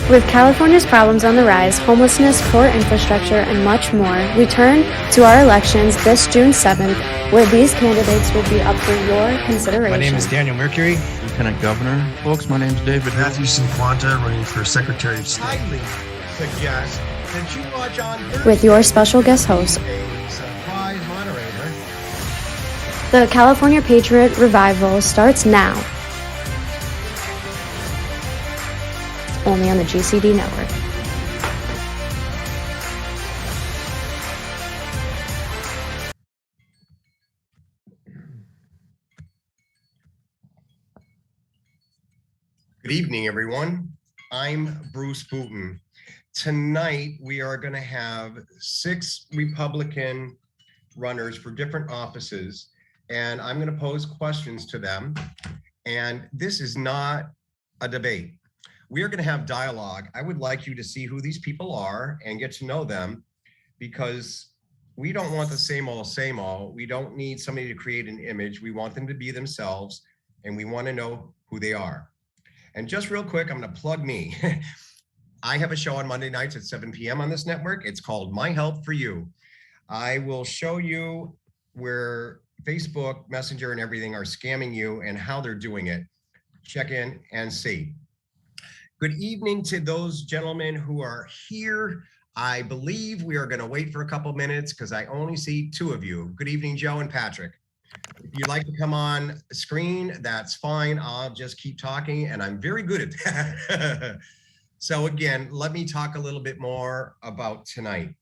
With California's problems on the rise, homelessness, poor infrastructure, and much more, we turn to our elections this June 7th, where these candidates will be up for your consideration. My name is Daniel Mercury, Lieutenant Governor. Folks, my name is David Matthew Cinquanta, running for Secretary of State. highly suggest that you watch on Thursday With your special guest host, a surprise moderator. the California Patriot Revival starts now. Only on the GCD network. Good evening, everyone. I'm Bruce Booten. Tonight, we are going to have 6 Republican runners for different offices, and I'm going to pose questions to them. And this is not a debate. We are going to have dialogue. I would like you to see who these people are and get to know them, because we don't want the same old, same old. We don't need somebody to create an image. We want them to be themselves, and we want to know who they are. And just real quick, I'm going to plug me. I have a show on Monday nights at 7 p.m. on this network. It's called My Help for You. I will show you where Facebook, Messenger, and everything are scamming you and how they're doing it. Check in and see. Good evening to those gentlemen who are here. I believe we are going to wait for a couple minutes because I only see 2 of you. Good evening, Joe and Patrick. If you'd like to come on screen, that's fine. I'll just keep talking, and I'm very good at that. So again, let me talk a little bit more about tonight.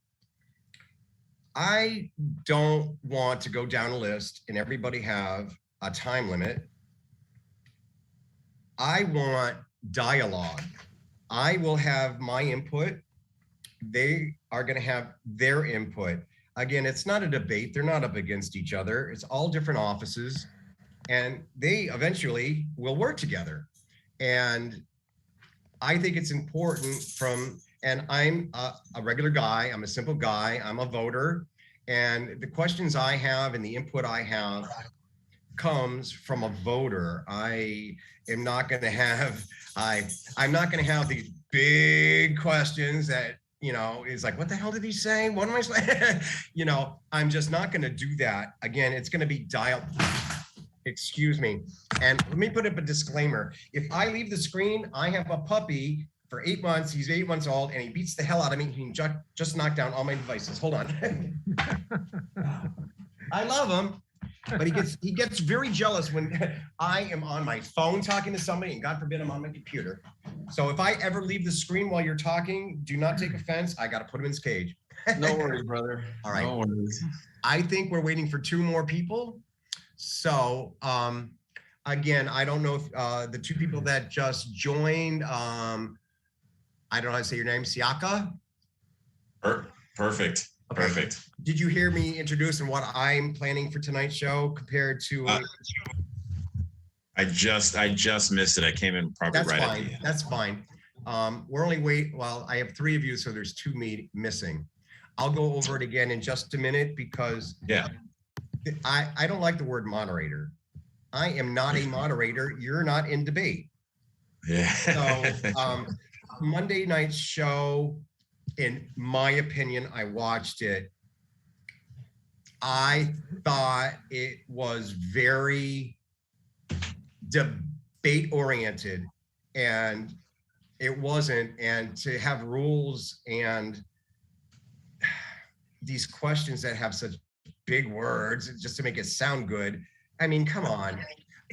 I don't want to go down a list and everybody have a time limit. I want dialogue. I will have my input. They are going to have their input. Again, it's not a debate. They're not up against each other. It's all different offices, and they eventually will work together. And I think it's important and I'm a regular guy. I'm a simple guy. I'm a voter. And the questions I have and the input I have comes from a voter. I am not going to have, I'm not going to have these big questions that, is like, what the hell did he say? What am I saying? I'm just not going to do that. Again, it's going to be excuse me. And let me put up a disclaimer. If I leave the screen, I have a puppy for 8 months. He's 8 months old, and he beats the hell out of me. He can just knock down all my devices. Hold on. I love him, but he gets very jealous when I am on my phone talking to somebody, and God forbid I'm on my computer. So if I ever leave the screen while you're talking, do not take offense. I got to put him in his cage. No worries, brother. All right. No worries. I think we're waiting for 2 more people. So again, I don't know if the 2 people that just joined, I don't know how to say your name, Siaka? Perfect. Okay. Perfect. Did you hear me introduce and what I'm planning for tonight's show compared to? I just missed it. I came in probably That's right fine. at the end. That's fine. We're only well, I have 3 of you, so there's 2 missing. I'll go over it again in just a minute because I don't like the word moderator. I am not a moderator. You're not in debate. Yeah. So Monday night's show, in my opinion, I watched it. I thought it was very debate oriented, and it wasn't. And to have rules and these questions that have such big words just to make it sound good. I mean, come on.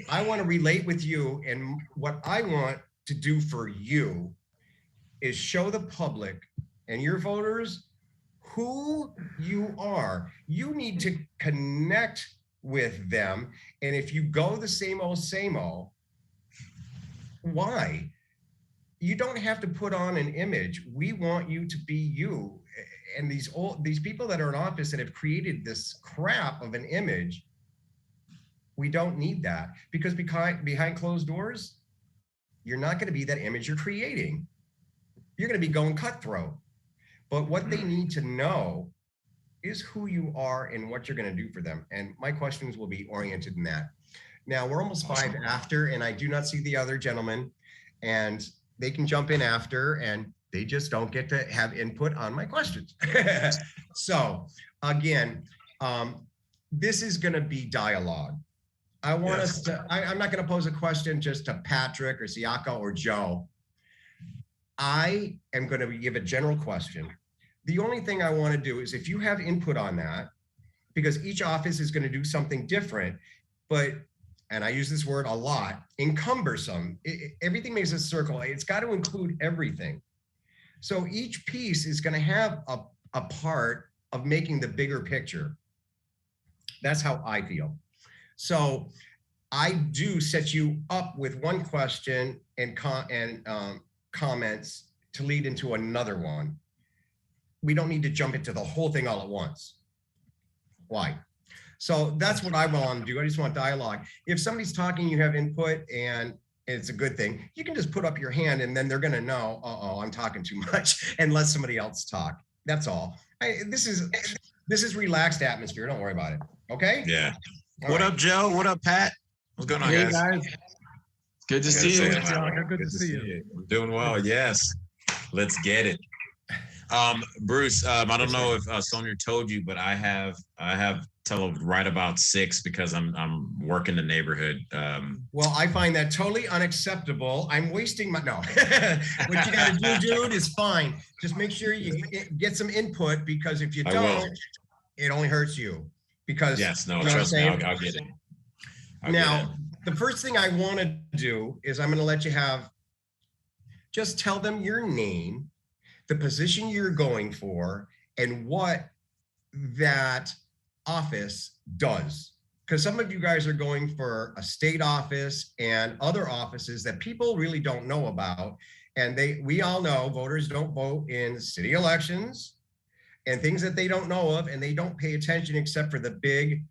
I want to relate with you, and what I want to do for you is show the public and your voters who you are. You need to connect with them. And if you go the same old, why? You don't have to put on an image. We want you to be you. And these people that are in office that have created this crap of an image, we don't need that, because behind closed doors, you're not going to be that image you're creating. You're going to be going cutthroat. But what they need to know is who you are and what you're going to do for them. And my questions will be oriented in that. Now, we're almost 5 after, and I do not see the other gentleman. And they can jump in after, and they just don't get to have input on my questions. So again, this is going to be dialogue. I want us to, I'm not going to pose a question just to Patrick or Siaka or Joe. I am going to give a general question. The only thing I want to do is if you have input on that, because each office is going to do something different, but, and I use this word a lot, encumbersome. Everything makes a circle. It's got to include everything. So each piece is going to have a part of making the bigger picture. That's how I feel. So I do set you up with one question and comments to lead into another one. We don't need to jump into the whole thing all at once. Why? So that's what I want to do. I just want dialogue. If somebody's talking, you have input, and it's a good thing, you can just put up your hand and then they're going to know, uh-oh, I'm talking too much, and let somebody else talk. That's all. This is relaxed atmosphere. Don't worry about it. Okay? Yeah. All What right. up, Joe? What up, Pat? What's going on, Hey guys? guys, good to I see gotta you. say that. Good to see you. I'm doing well. Yes. Let's get it. Bruce, I don't know if Sonia told you, but I have till right about 6 because I'm working the neighborhood. Well, I find that totally unacceptable. I'm wasting my, no. What you got to do, dude, is fine. Just make sure you get some input, because if you don't, it only hurts you. Because yes, no, you know trust me, I'll get it. Now, the first thing I want to do is I'm going to let you have, just tell them your name, the position you're going for, and what that office does. Because some of you guys are going for a state office and other offices that people really don't know about. And we all know voters don't vote in city elections and things that they don't know of, and they don't pay attention except for the big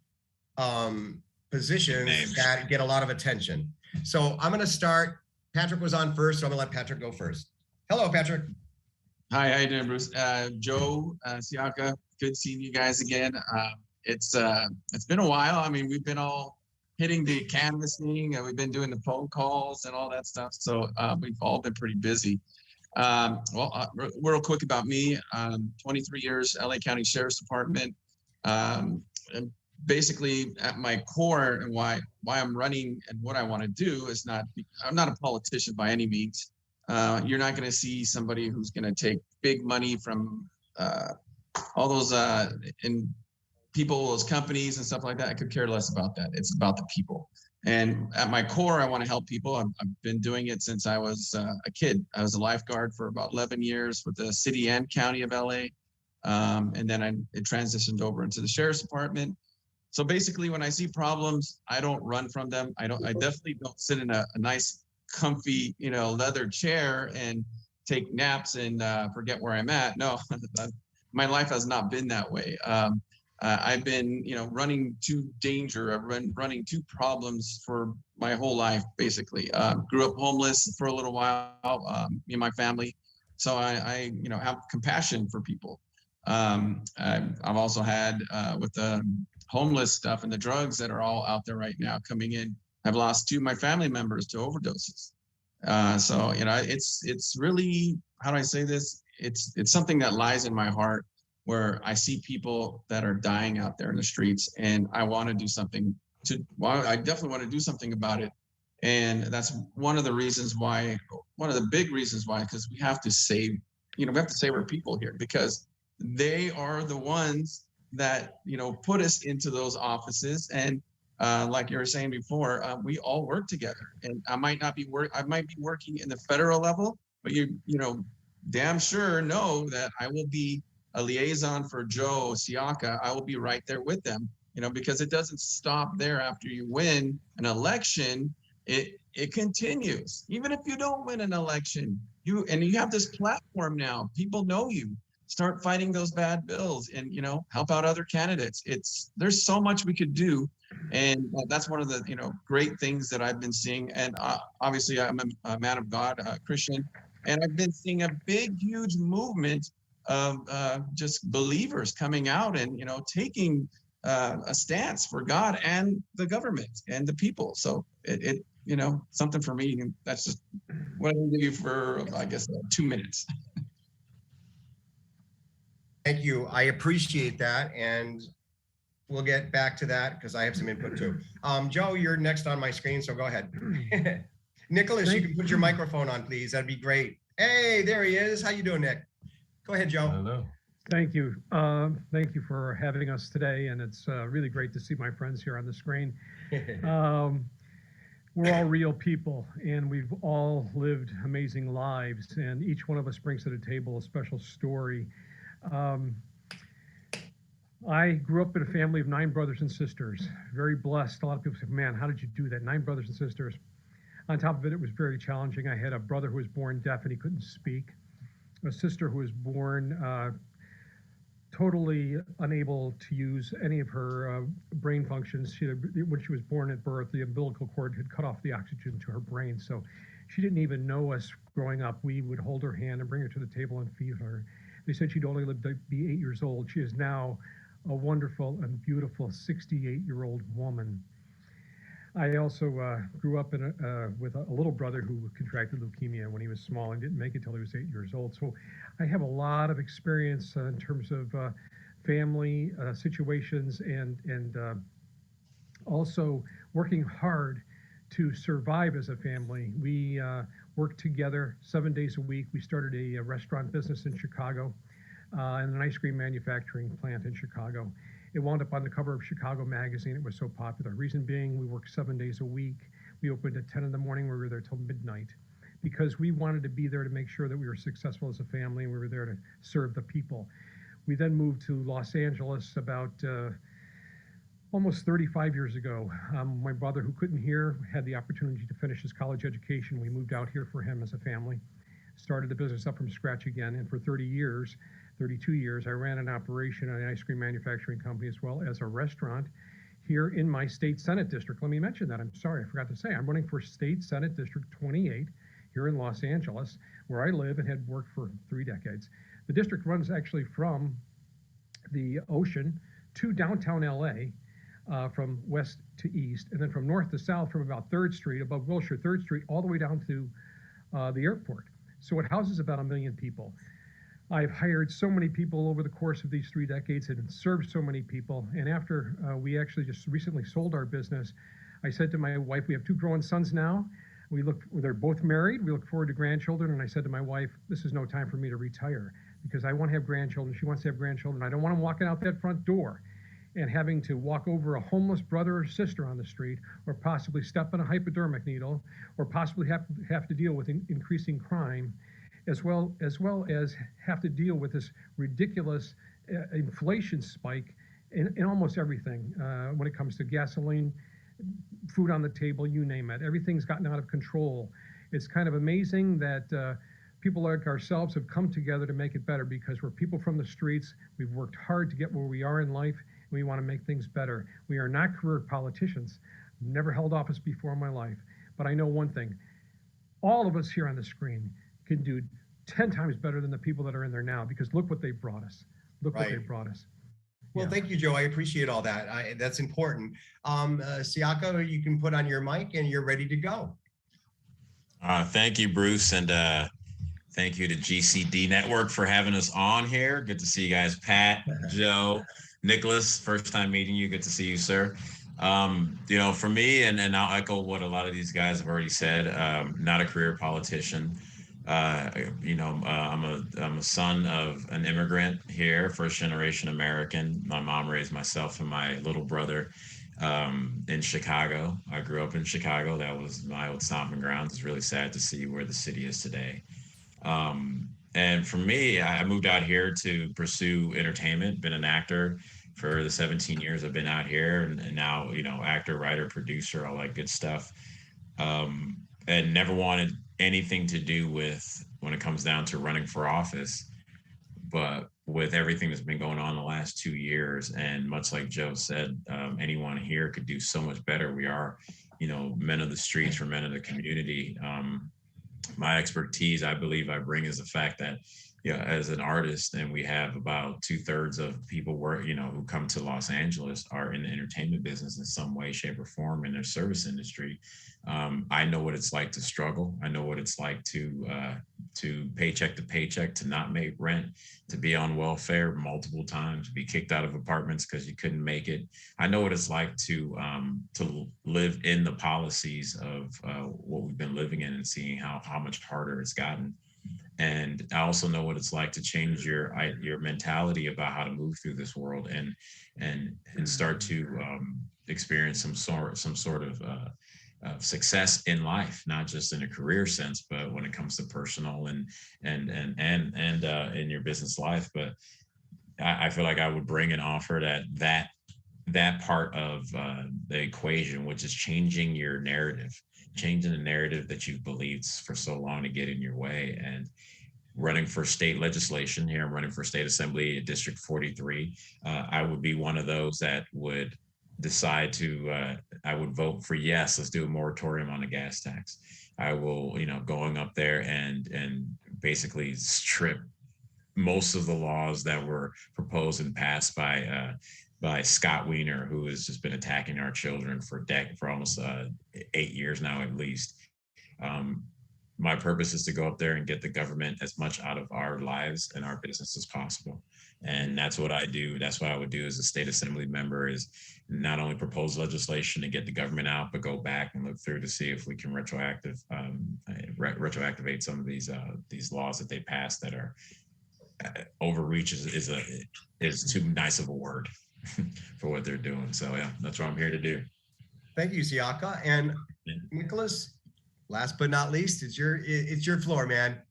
positions that get a lot of attention. So I'm going to start. Patrick was on first, so I'm going to let Patrick go first. Hello, Patrick. Hi, how you doing, Bruce? Joe, Siaka, good seeing you guys again. It's been a while. I mean, we've been all hitting the canvassing, and we've been doing the phone calls and all that stuff. So we've all been pretty busy. Real quick about me, 23 years, LA County Sheriff's Department. And basically at my core, and why I'm running and what I want to do is I'm not a politician by any means. You're not going to see somebody who's going to take big money from all those people's companies and stuff like that. I could care less about that. It's about the people. And at my core, I want to help people. I've been doing it since I was a kid. I was a lifeguard for about 11 years with the city and county of LA. And then it transitioned over into the sheriff's department. So basically, when I see problems, I don't run from them. I definitely don't sit in a nice, comfy, leather chair and take naps and forget where I'm at. No, my life has not been that way. I've been, running to danger. I've been running to problems for my whole life, basically. Grew up homeless for a little while, me and my family. So I have compassion for people. I've also had with the homeless stuff and the drugs that are all out there right now coming in. I've lost 2 of my family members to overdoses. So it's really, how do I say this? It's something that lies in my heart, where I see people that are dying out there in the streets, and I want to do something I definitely want to do something about it. And that's one of the big reasons why, because we have to save our people here, because they are the ones that, put us into those offices. And like you were saying before, we all work together, and I might be working in the federal level, but you damn sure know that I will be a liaison for Joe, Siaka. I will be right there with them, because it doesn't stop there after you win an election. It continues. Even if you don't win an election, you have this platform now. People know you. Start fighting those bad bills and, help out other candidates. There's so much we could do. And that's one of the, great things that I've been seeing. And obviously I'm a man of God, Christian, and I've been seeing a big, huge movement of just believers coming out and, taking a stance for God and the government and the people. So it something for me, and that's just what I can do for, I guess, 2 minutes. Thank you. I appreciate that. And we'll get back to that because I have some input too. Joe, you're next on my screen, so go ahead. Nicholas, you can put your microphone on, please. That'd be great. Hey, there he is. How you doing, Nick? Go ahead, Joe. Hello. Thank you. Thank you for having us today. And it's really great to see my friends here on the screen. We're all real people and we've all lived amazing lives. And each one of us brings to the table a special story. I grew up in a family of 9 brothers and sisters, very blessed. A lot of people say, man, how did you do that? 9 brothers and sisters. On top of it, it was very challenging. I had a brother who was born deaf and he couldn't speak. A sister who was born totally unable to use any of her brain functions. When she was born at birth, the umbilical cord had cut off the oxygen to her brain. So she didn't even know us growing up. We would hold her hand and bring her to the table and feed her. They said she'd only live to be 8 years old. She is now a wonderful and beautiful 68-year-old woman. I also grew up with a little brother who contracted leukemia when he was small and didn't make it till he was 8 years old. So I have a lot of experience in terms of family situations and also working hard to survive as a family. We worked together 7 days a week. We started a restaurant business in Chicago and an ice cream manufacturing plant in Chicago. It wound up on the cover of Chicago Magazine. It was so popular. Reason being, we worked 7 days a week. We opened at 10 in the morning. We were there till midnight because we wanted to be there to make sure that we were successful as a family and we were there to serve the people. We then moved to Los Angeles about almost 35 years ago. My brother, who couldn't hear, had the opportunity to finish his college education. We moved out here for him as a family, started the business up from scratch again, and for 32 years, I ran an operation at an ice cream manufacturing company as well as a restaurant here in my state Senate district. Let me mention that. I'm sorry, I forgot to say, I'm running for State Senate District 28 here in Los Angeles, where I live and had worked for 3 decades. The district runs actually from the ocean to downtown LA, from west to east, and then from north to south from about 3rd Street, above Wilshire, 3rd Street, all the way down to the airport. So it houses about 1 million people. I've hired so many people over the course of these 3 decades and served so many people. And after we actually just recently sold our business, I said to my wife, we have 2 growing sons now. They're both married. We look forward to grandchildren. And I said to my wife, this is no time for me to retire because I want to have grandchildren. She wants to have grandchildren. I don't want them walking out that front door and having to walk over a homeless brother or sister on the street, or possibly step on a hypodermic needle, or possibly have to deal with increasing crime, as well as have to deal with this ridiculous inflation spike in almost everything when it comes to gasoline, food on the table, you name it. Everything's gotten out of control. It's kind of amazing that people like ourselves have come together to make it better because we're people from the streets. We've worked hard to get where we are in life. We want to make things better. We are not career politicians. Never held office before in my life. But I know one thing. All of us here on the screen can do 10 times better than the people that are in there now because look what they brought us. Look what they brought us. Well, thank you, Joe. I appreciate all that. That's important. Siaka, you can put on your mic and you're ready to go. Thank you, Bruce. And thank you to GCD Network for having us on here. Good to see you guys. Pat, Joe, Nicholas, first time meeting you. Good to see you, sir. For me, and I'll echo what a lot of these guys have already said, not a career politician. I'm a son of an immigrant here, first generation American. My mom raised myself and my little brother in Chicago. I grew up in Chicago. That was my old stomping grounds. It's really sad to see where the city is today. And for me, I moved out here to pursue entertainment, been an actor for the 17 years I've been out here, and now, actor, writer, producer, all that good stuff. And never wanted anything to do with when it comes down to running for office. But with everything that's been going on the last 2 years, and much like Joe said, anyone here could do so much better. We are, men of the streets, we're men of the community. my expertise, I believe I bring, is the fact that, as an artist, and we have about 2/3 of people who come to Los Angeles are in the entertainment business in some way, shape, or form in their service industry. I know what it's like to struggle. I know what it's like to paycheck to paycheck, to not make rent, to be on welfare multiple times, to be kicked out of apartments because you couldn't make it. I know what it's like to live in the policies of what we've been living in and seeing how much harder it's gotten. And I also know what it's like to change your mentality about how to move through this world and start to experience some sort of success in life, not just in a career sense, but when it comes to personal and in your business life. But I feel like I would bring and offer that part of the equation, which is changing your narrative, changing the narrative that you've believed for so long to get in your way. And running for state legislation here, I'm running for state assembly at District 43. I would be one of those that would decide to, I would vote for yes, let's do a moratorium on the gas tax. I will, going up there and basically strip most of the laws that were proposed and passed by Scott Wiener, who has just been attacking our children for almost 8 years now, at least. My purpose is to go up there and get the government as much out of our lives and our business as possible. And that's what I do. That's what I would do as a state assembly member, is not only propose legislation to get the government out, but go back and look through to see if we can retroactivate some of these laws that they passed that are overreach is too nice of a word for what they're doing. So yeah, that's what I'm here to do. Thank you, Siaka. And Nicholas, last but not least, it's your floor, man.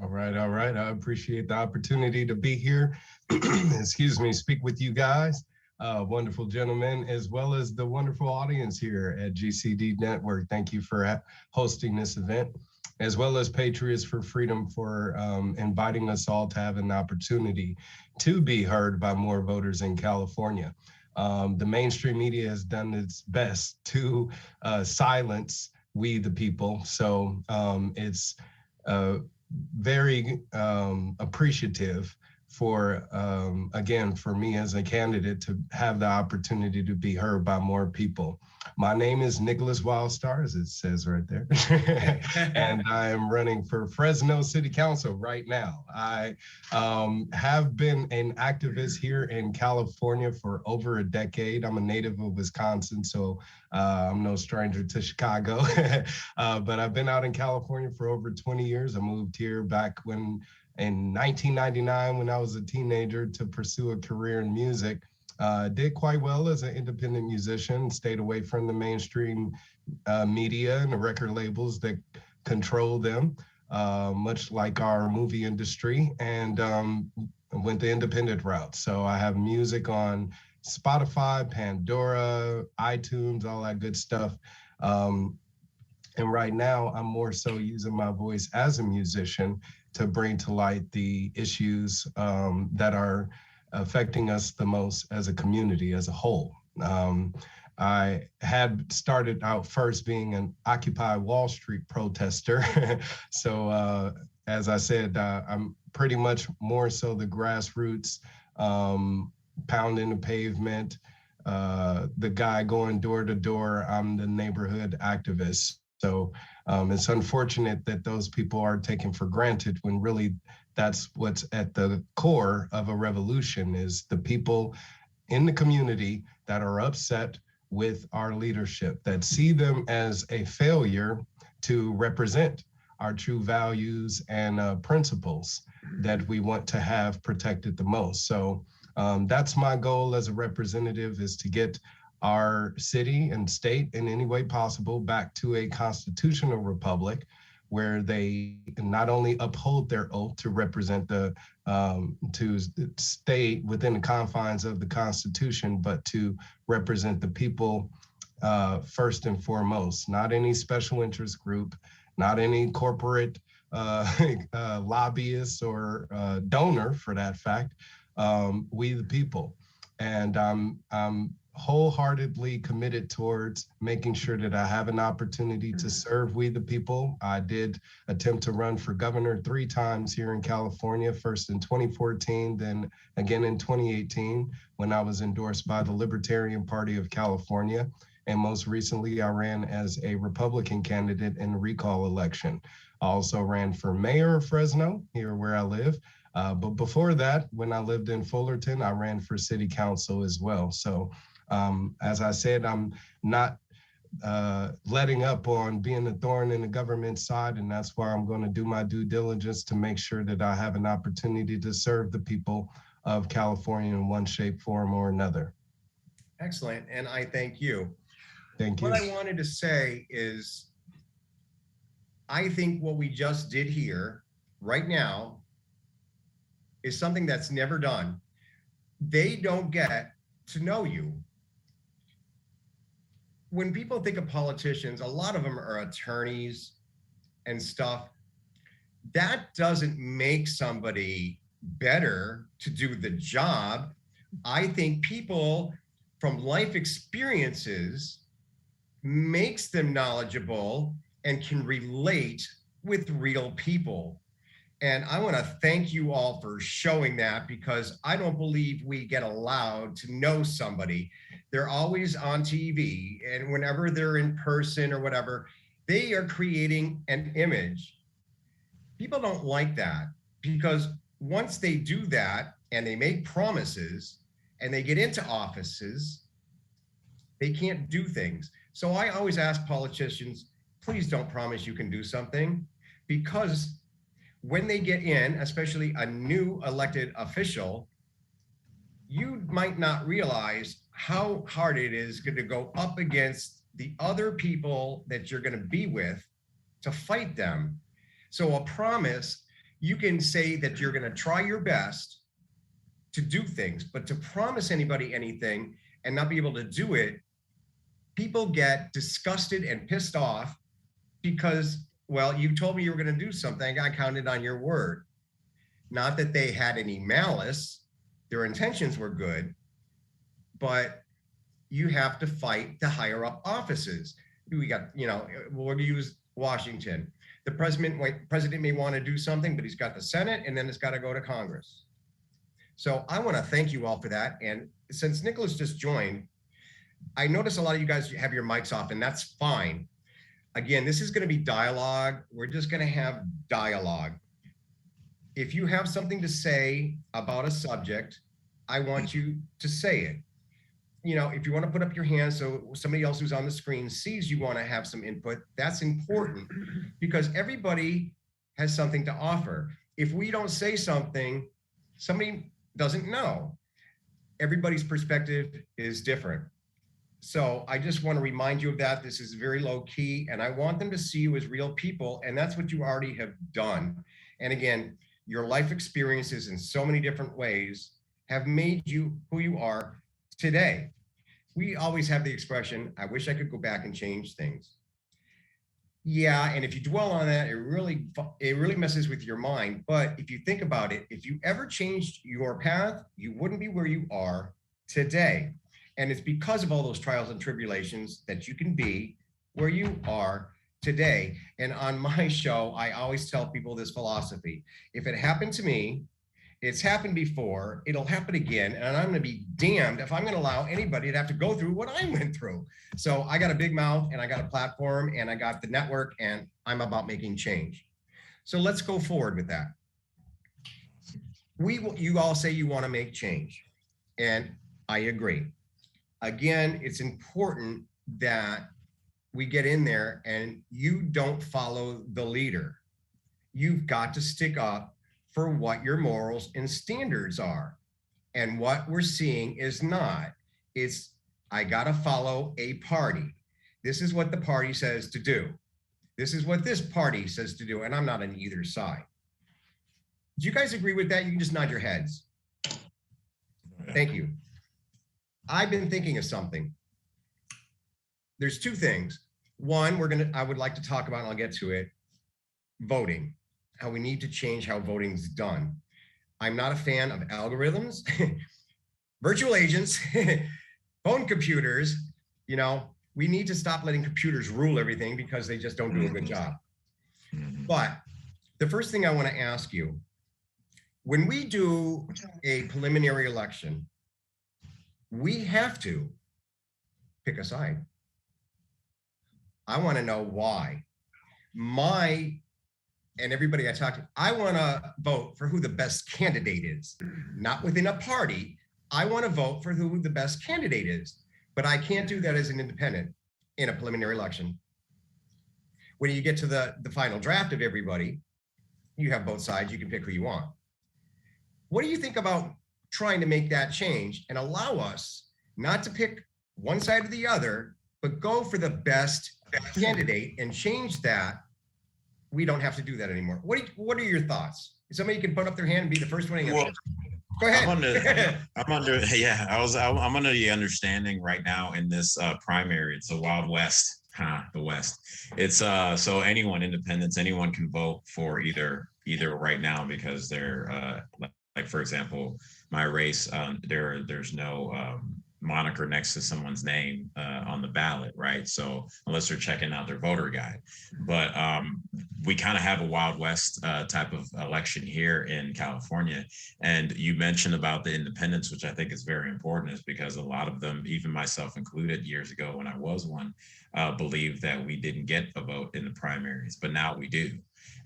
All right. I appreciate the opportunity to be here. Excuse me, speak with you guys, wonderful gentlemen, as well as the wonderful audience here at GCD Network. Thank you for hosting this event, as well as Patriots for Freedom for inviting us all to have an opportunity to be heard by more voters in California. The mainstream media has done its best to silence we the people. So it's very appreciative for, again, for me as a candidate to have the opportunity to be heard by more people. My name is Nicholas Wildstar, as it says right there. And I am running for Fresno City Council right now. I have been an activist here in California for over a decade. I'm a native of Wisconsin, so I'm no stranger to Chicago. But I've been out in California for over 20 years. I moved here back in 1999 when I was a teenager to pursue a career in music. Did quite well as an independent musician, stayed away from the mainstream media and the record labels that control them, much like our movie industry, and went the independent route. So I have music on Spotify, Pandora, iTunes, all that good stuff. And right now I'm more so using my voice as a musician to bring to light the issues that are affecting us the most as a community as a whole. I had started out first being an Occupy Wall Street protester. So as I said, I'm pretty much more so the grassroots, pounding the pavement, the guy going door to door. I'm the neighborhood activist. So it's unfortunate that those people are taken for granted when really that's what's at the core of a revolution, is the people in the community that are upset with our leadership, that see them as a failure to represent our true values and principles that we want to have protected the most. So that's my goal as a representative, is to get our city and state in any way possible back to a constitutional republic where they not only uphold their oath to represent to stay within the confines of the Constitution, but to represent the people first and foremost, not any special interest group, not any corporate lobbyist or donor for that fact, we the people. And I'm wholeheartedly committed towards making sure that I have an opportunity to serve we the people. I did attempt to run for governor 3 times here in California, first in 2014, then again in 2018, when I was endorsed by the Libertarian Party of California. And most recently, I ran as a Republican candidate in the recall election. I also ran for mayor of Fresno, here where I live. But before that, when I lived in Fullerton, I ran for city council as well. So as I said, I'm not letting up on being a thorn in the government side, and that's why I'm going to do my due diligence to make sure that I have an opportunity to serve the people of California in one shape, form, or another. Excellent, and I thank you. Thank you. What I wanted to say is, I think what we just did here right now is something that's never done. They don't get to know you. When people think of politicians, a lot of them are attorneys and stuff. That doesn't make somebody better to do the job. I think people from life experiences makes them knowledgeable and can relate with real people. And I want to thank you all for showing that, because I don't believe we get allowed to know somebody. They're always on TV, and whenever they're in person or whatever, they are creating an image. People don't like that, because once they do that and they make promises and they get into offices, they can't do things. So I always ask politicians, please don't promise you can do something, because when they get in, especially a new elected official, you might not realize how hard it is going to go up against the other people that you're going to be with to fight them. So a promise, you can say that you're going to try your best to do things, but to promise anybody anything and not be able to do it, people get disgusted and pissed off because, well, you told me you were going to do something. I counted on your word. Not that they had any malice. Their intentions were good, but you have to fight the higher up offices. We got, we'll use Washington. The president may want to do something, but he's got the Senate, and then it's got to go to Congress. So I want to thank you all for that. And since Nicholas just joined, I notice a lot of you guys have your mics off, and that's fine. Again, this is going to be dialogue. We're just going to have dialogue. If you have something to say about a subject, I want you to say it. If you want to put up your hand so somebody else who's on the screen sees you want to have some input, that's important, because everybody has something to offer. If we don't say something, somebody doesn't know. Everybody's perspective is different. So I just want to remind you of that. This is very low key, and I want them to see you as real people, and that's what you already have done. And again, your life experiences in so many different ways have made you who you are today. We always have the expression, I wish I could go back and change things. Yeah, and if you dwell on that, it really messes with your mind. But if you think about it, if you ever changed your path, you wouldn't be where you are today. And it's because of all those trials and tribulations that you can be where you are today. And on my show, I always tell people this philosophy. If it happened to me, it's happened before, it'll happen again. And I'm going to be damned if I'm going to allow anybody to have to go through what I went through. So I got a big mouth, and I got a platform, and I got the network, and I'm about making change. So let's go forward with that. You all say you want to make change, and I agree. Again, it's important that we get in there and you don't follow the leader. You've got to stick up for what your morals and standards are. And what we're seeing is not. It's, I got to follow a party. This is what the party says to do. This is what this party says to do. And I'm not on either side. Do you guys agree with that? You can just nod your heads. Thank you. I've been thinking of something. There's two things. One, I would like to talk about, and I'll get to it, voting, how we need to change how voting's done. I'm not a fan of algorithms, virtual agents, phone computers, you know, we need to stop letting computers rule everything because they just don't do a good job. But the first thing I want to ask you, when we do a preliminary election, we have to pick a side. I want to know why. And everybody I talk to, I want to vote for who the best candidate is, not within a party. I want to vote for who the best candidate is, but I can't do that as an independent in a preliminary election. When you get to the final draft of everybody, you have both sides, you can pick who you want. What do you think about trying to make that change and allow us not to pick one side or the other, but go for the best candidate and change that? We don't have to do that anymore. What are your thoughts? Somebody can put up their hand and be the first one. Well, go ahead. I'm under the understanding right now in this primary, it's a Wild West, the West. It's so anyone, independents, anyone can vote for either right now because they're like for example, my race, there's no moniker next to someone's name on the ballot, right? So unless they're checking out their voter guide, but we kind of have a Wild West type of election here in California. And you mentioned about the independents, which I think is very important, is because a lot of them, even myself included years ago when I was one, believed that we didn't get a vote in the primaries, but now we do.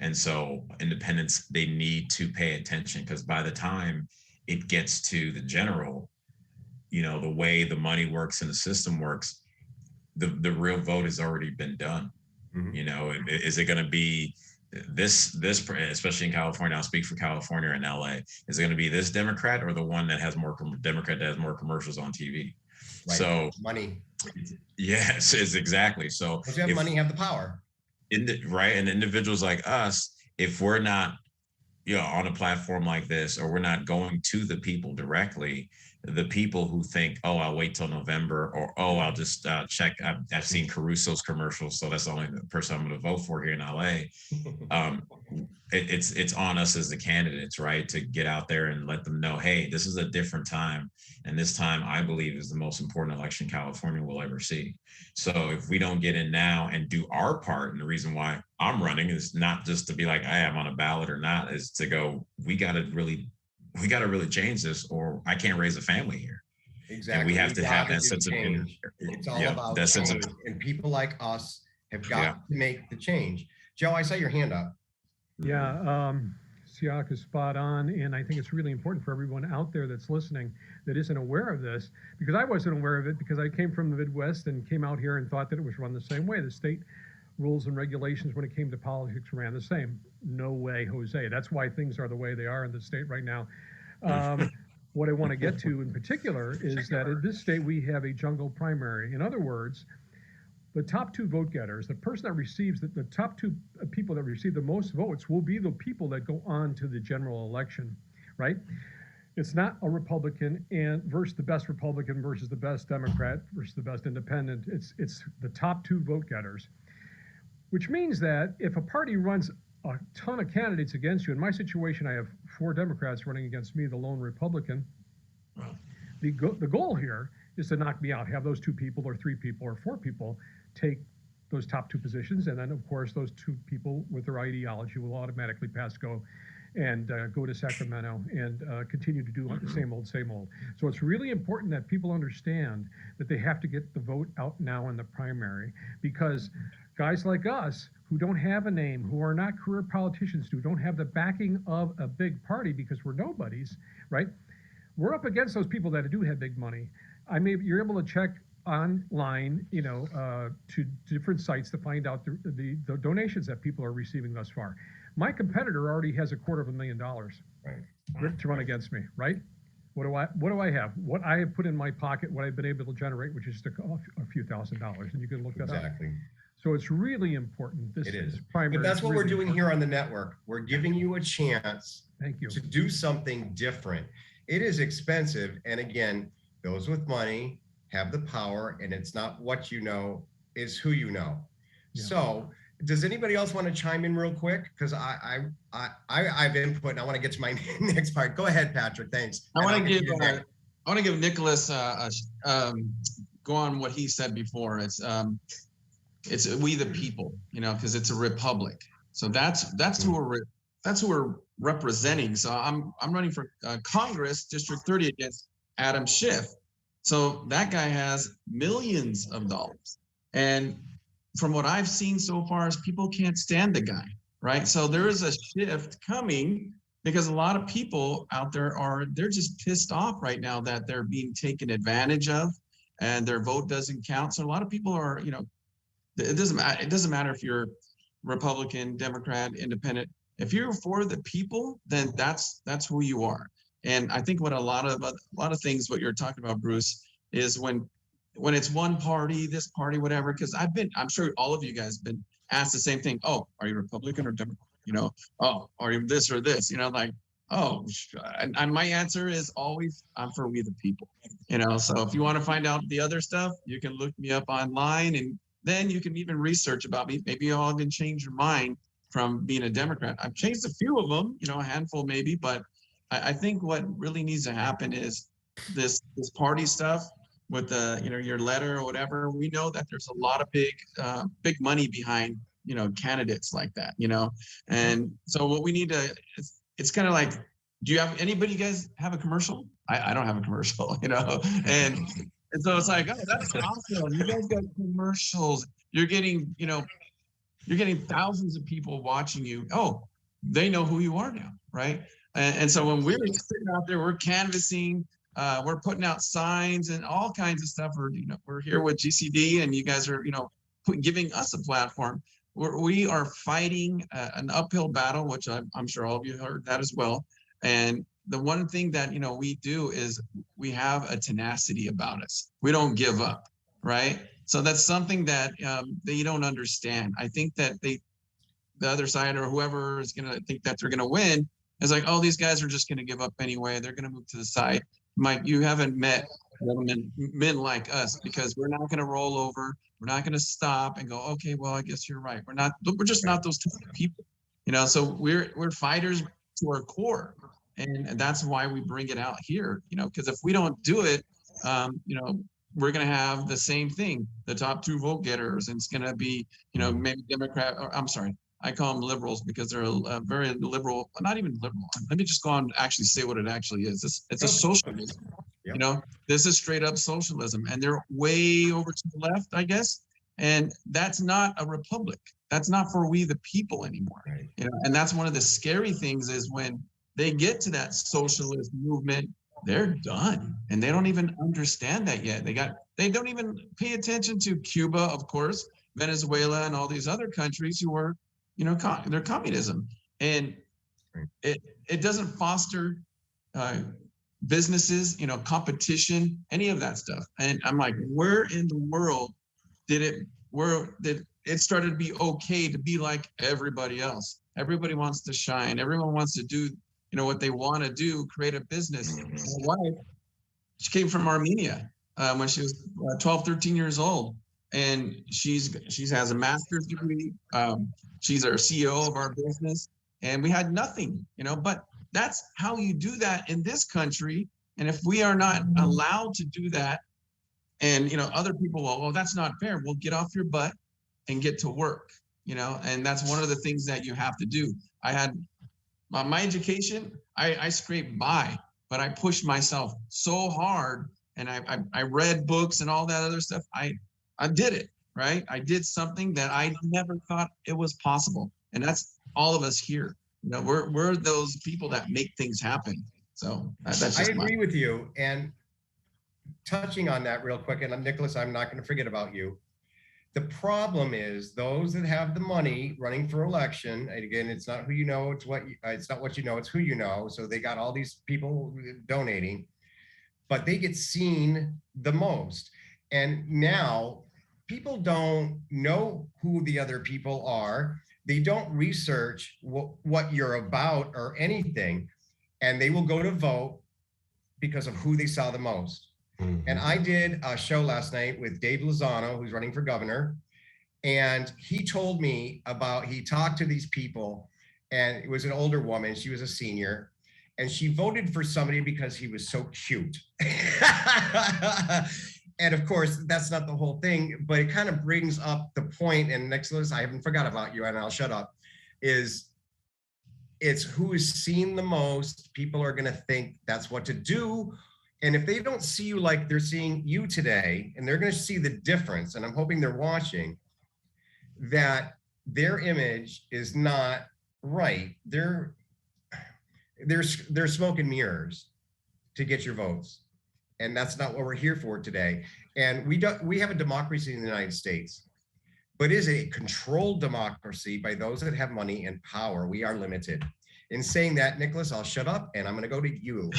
And so independents, they need to pay attention because by the time it gets to the general, you know, the way the money works and the system works, the real vote has already been done. You know, is it going to be this, especially in California, I'll speak for California and LA, is it going to be this Democrat or the one that has more Democrat that has more commercials on TV? Right. So money. Yes, it's exactly. So if you have money, have the power. Right. And individuals like us, if we're not, you know, on a platform like this, or we're not going to the people directly, the people who think, oh, I'll wait till November, or, oh, I'll just check. I've seen Caruso's commercials, so that's the only person I'm going to vote for here in LA. It's on us as the candidates, right, to get out there and let them know, hey, this is a different time. And this time, I believe, is the most important election California will ever see. So if we don't get in now and do our part, and the reason why I'm running is not just to be like, hey, I'm on a ballot or not, is to go, we got to really change this, or I can't raise a family here. Exactly. And we have to have that sense of change. It's all about that sense of, and people like us have got to make the change. Joe, I saw your hand up. Yeah, Siak is spot on, and I think it's really important for everyone out there that's listening that isn't aware of this, because I wasn't aware of it because I came from the Midwest and came out here and thought that it was run the same way. The state rules and regulations when it came to politics ran the same. No way, Jose. That's why things are the way they are in the state right now. What I want to get to in particular is that in this state, we have a jungle primary. In other words, the top two vote getters, the person that receives the top two people that receive the most votes will be the people that go on to the general election, right? It's not a Republican and versus the best Republican versus the best Democrat versus the best independent. It's the top two vote getters, which means that if a party runs a ton of candidates against you, in my situation, I have 4 Democrats running against me, the lone Republican. The goal here is to knock me out, have those 2 people or 3 people or 4 people take those top 2 positions. And then of course, those 2 people with their ideology will automatically pass go and go to Sacramento and continue to do the same old. So it's really important that people understand that they have to get the vote out now in the primary, because guys like us who don't have a name, who are not career politicians, who don't have the backing of a big party because we're nobodies, right? We're up against those people that do have big money. You're able to check online, to different sites to find out the donations that people are receiving thus far. My competitor already has $250,000 to run against me, right? What do I have? What I have put in my pocket, what I've been able to generate, which is just a few $1,000s, and you can look that up. Exactly. So it's really important. This is primary. But that's what we're doing here on the network. We're giving you a chance to do something different. It is expensive. And again, those with money have the power, and it's not what you know, is who you know. Yeah. So does anybody else want to chime in real quick? Because I have input and I want to get to my next part. Go ahead, Patrick. Thanks. I want to give I want to give Nicholas go on what he said before. It's we the people, because it's a republic. So that's who we're representing. So I'm running for Congress, District 30 against Adam Schiff. So that guy has millions of dollars, and from what I've seen so far, is people can't stand the guy, right? So there is a shift coming, because a lot of people out there they're just pissed off right now that they're being taken advantage of, and their vote doesn't count. So a lot of people are, it doesn't matter if you're Republican, Democrat, Independent. If you're for the people, then that's who you are. And I think what a lot of things, what you're talking about, Bruce, is when it's one party, this party, whatever. Because I'm sure all of you guys have been asked the same thing. Oh, are you Republican or Democrat? Oh, are you this or this? And my answer is always, I'm for we the people. So if you want to find out the other stuff, you can look me up online, and then you can even research about me. Maybe you'll even change your mind from being a Democrat. I've changed a few of them, a handful maybe, but I think what really needs to happen is this party stuff with your letter or whatever. We know that there's a lot of big money behind, candidates like that, and so what we need to, it's kind of like, do you have anybody, you guys have a commercial? I don't have a commercial, and so it's like, oh, that's awesome. You guys got commercials. You're getting thousands of people watching you. Oh, they know who you are now, right? And so when we're sitting out there, we're canvassing, we're putting out signs and all kinds of stuff. We're here with GCD, and you guys are, giving us a platform. We are fighting an uphill battle, which I'm sure all of you heard that as well. And the one thing that, we do is we have a tenacity about us. We don't give up, right? So that's something that they don't understand. I think that the other side, or whoever is going to think that they're going to win, is like, oh, these guys are just going to give up anyway. They're going to move to the side. Mike, you haven't met men like us, because we're not going to roll over. We're not going to stop and go, okay, well, I guess you're right. We're just not those type of people, so we're fighters to our core. And that's why we bring it out here, because if we don't do it, we're going to have the same thing, the top two vote getters, and it's going to be, maybe Democrat, or I'm sorry, I call them liberals, because they're a very liberal, not even liberal. Let me just go on and actually say what it actually is. It's a socialism. Yep. This is straight up socialism, and they're way over to the left, I guess. And that's not a republic. That's not for we the people anymore. Right. And that's one of the scary things, is when they get to that socialist movement, they're done, and they don't even understand that yet. They don't even pay attention to Cuba, of course, Venezuela, and all these other countries who are, their communism, and it doesn't foster businesses, competition, any of that stuff. And I'm like, where in the world did it started to be okay to be like everybody else? Everybody wants to shine. Everyone wants to do, what they want to do, create a business. My wife, she came from Armenia when she was 12, 13 years old. And she has a master's degree. She's our CEO of our business. And we had nothing, but that's how you do that in this country. And if we are not allowed to do that, and, other people, well, that's not fair. Well, get off your butt and get to work, and that's one of the things that you have to do. I had my education, I scraped by, but I pushed myself so hard, and I read books and all that other stuff. I did it, right? I did something that I never thought it was possible. And that's all of us here. We're those people that make things happen. So that's just I agree with you. And touching on that real quick, and Nicholas, I'm not going to forget about you. The problem is those that have the money running for election, and again, it's not who you know, it's not what you know, it's who you know. So they got all these people donating, but they get seen the most. And now people don't know who the other people are. They don't research what you're about or anything, and they will go to vote because of who they saw the most. Mm-hmm. And I did a show last night with Dave Lozano, who's running for governor. And he told me he talked to these people, and it was an older woman. She was a senior. and she voted for somebody because he was so cute. And of course, that's not the whole thing, but it kind of brings up the point, and Nicholas, I haven't forgot about you, and I'll shut up, is it's who is seen the most. People are gonna think that's what to do. And if they don't see you like they're seeing you today, and they're gonna see the difference, and I'm hoping they're watching, that their image is not right. They're smoke and mirrors to get your votes. And that's not what we're here for today. And we have a democracy in the United States, but it is a controlled democracy by those that have money and power. We are limited. In saying that, Nicholas, I'll shut up and I'm going to go to you.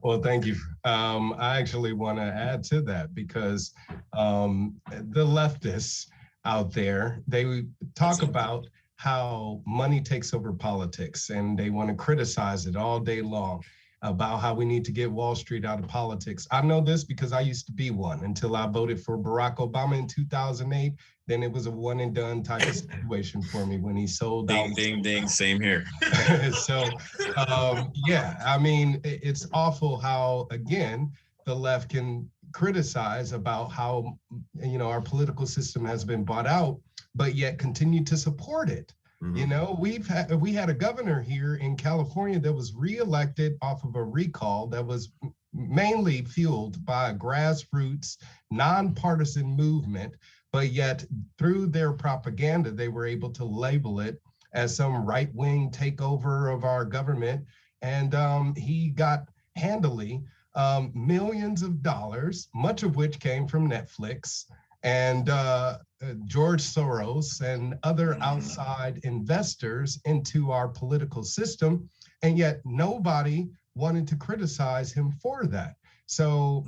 Well, thank you. I actually want to add to that because the leftists out there, they talk about how money takes over politics, and they want to criticize it all day long about how we need to get Wall Street out of politics. I know this because I used to be one until I voted for Barack Obama in 2008. Then it was a one and done type of situation for me when he sold out. Ding, ding, ding, same here. So, yeah, I mean, it's awful how, again, the left can criticize about how, you know, our political system has been bought out, but yet continue to support it. Mm-hmm. You know, we had a governor here in California that was reelected off of a recall that was mainly fueled by a grassroots, nonpartisan movement, but yet through their propaganda, they were able to label it as some right-wing takeover of our government. And he got handily millions of dollars, much of which came from Netflix and George Soros and other outside investors into our political system. And yet nobody wanted to criticize him for that. So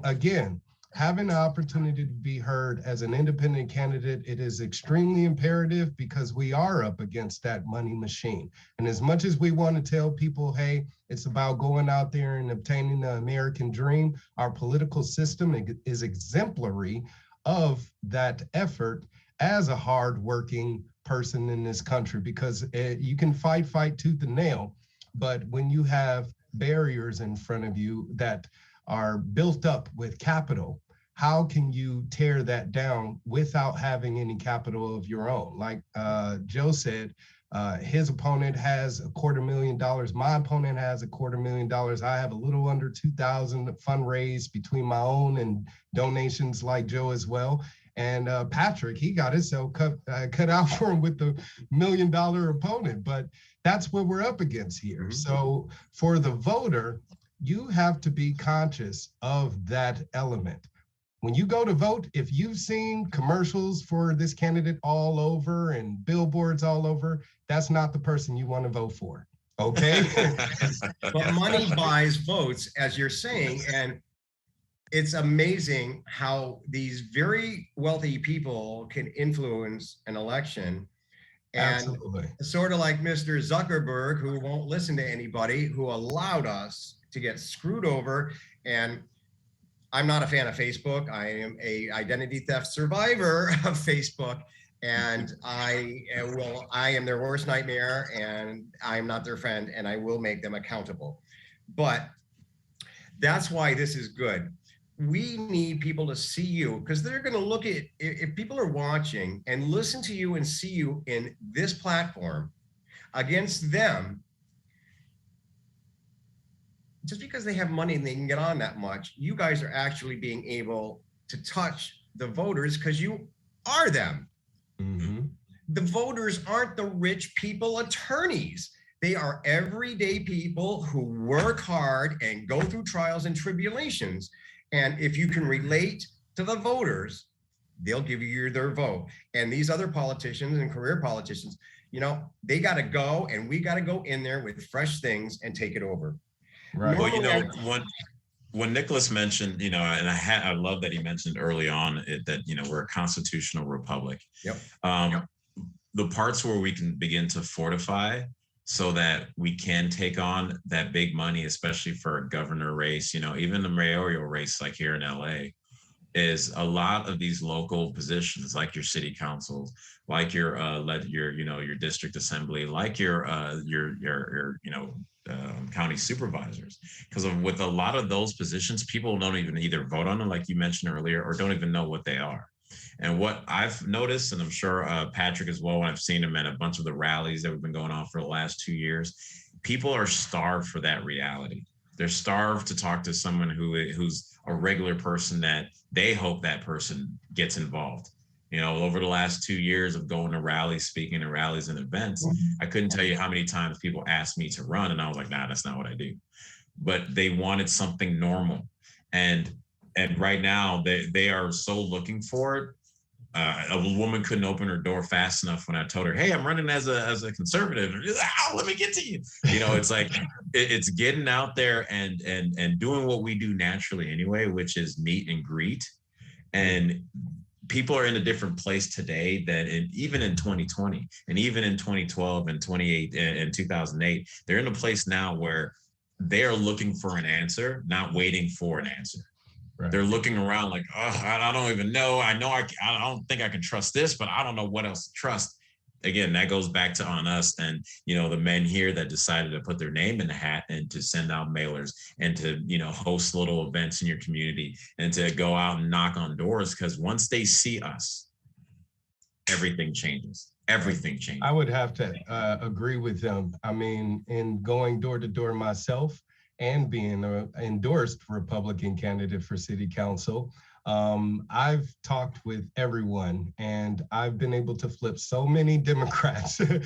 again, having the opportunity to be heard as an independent candidate, it is extremely imperative because we are up against that money machine. And as much as we want to tell people, hey, it's about going out there and obtaining the American dream, our political system is exemplary of that effort as a hardworking person in this country, because you can fight tooth and nail, but when you have barriers in front of you that are built up with capital, how can you tear that down without having any capital of your own? Like Joe said, his opponent has $250,000. My opponent has $250,000. I have a little under 2,000 fundraised between my own and donations like Joe as well. And Patrick, he got himself cut out for him with the $1 million opponent. But that's what we're up against here. Mm-hmm. So for the voter, you have to be conscious of that element. When you go to vote, if you've seen commercials for this candidate all over and billboards all over, that's not the person you want to vote for, okay? But money buys votes, as you're saying, and it's amazing how these very wealthy people can influence an election. And absolutely. Sort of like Mr. Zuckerberg, who won't listen to anybody, who allowed us to get screwed over. And I'm not a fan of Facebook. I am a identity theft survivor of Facebook, and I am their worst nightmare, and I am not their friend, and I will make them accountable. But that's why this is good. We need people to see you, because they're going to look at, if people are watching and listen to you and see you in this platform against them, just because they have money and they can get on that much, you guys are actually being able to touch the voters because you are them. Mm-hmm. The voters aren't the rich people attorneys. They are everyday people who work hard and go through trials and tribulations. And if you can relate to the voters, they'll give you their vote. And these other politicians and career politicians, you know, they got to go, and we got to go in there with fresh things and take it over. Right. Well, you know, when Nicholas mentioned, you know, and I love that he mentioned early on that, you know, we're a constitutional republic. Yep. The parts where we can begin to fortify so that we can take on that big money, especially for a governor race, you know, even the mayoral race like here in LA, is a lot of these local positions, like your city councils, like your your district assembly, like your county supervisors, because with a lot of those positions, people don't even either vote on them, like you mentioned earlier, or don't even know what they are. And what I've noticed, and I'm sure Patrick as well, when I've seen him at a bunch of the rallies that have been going on for the last 2 years, people are starved for that reality. They're starved to talk to someone who's a regular person that they hope that person gets involved. You know, over the last 2 years of going to rallies, speaking at rallies and events, I couldn't tell you how many times people asked me to run, and I was like, nah, that's not what I do. But they wanted something normal. And right now they are so looking for it. A woman couldn't open her door fast enough when I told her, hey, I'm running as a conservative. Let me get to you. You know, it's like, it's getting out there and doing what we do naturally anyway, which is meet and greet. And people are in a different place today than even in 2020 and even in 2012 and 2008 and 2008, they're in a place now where they're looking for an answer, not waiting for an answer. Right. They're looking around like, oh, I don't even know. I don't think I can trust this, but I don't know what else to trust. Again, that goes back to on us and, the men here that decided to put their name in the hat and to send out mailers and to, host little events in your community and to go out and knock on doors. Because once they see us, everything changes. Everything changes. I would have to agree with them. I mean, in going door to door myself, and being an endorsed Republican candidate for city council, I've talked with everyone, and I've been able to flip so many Democrats and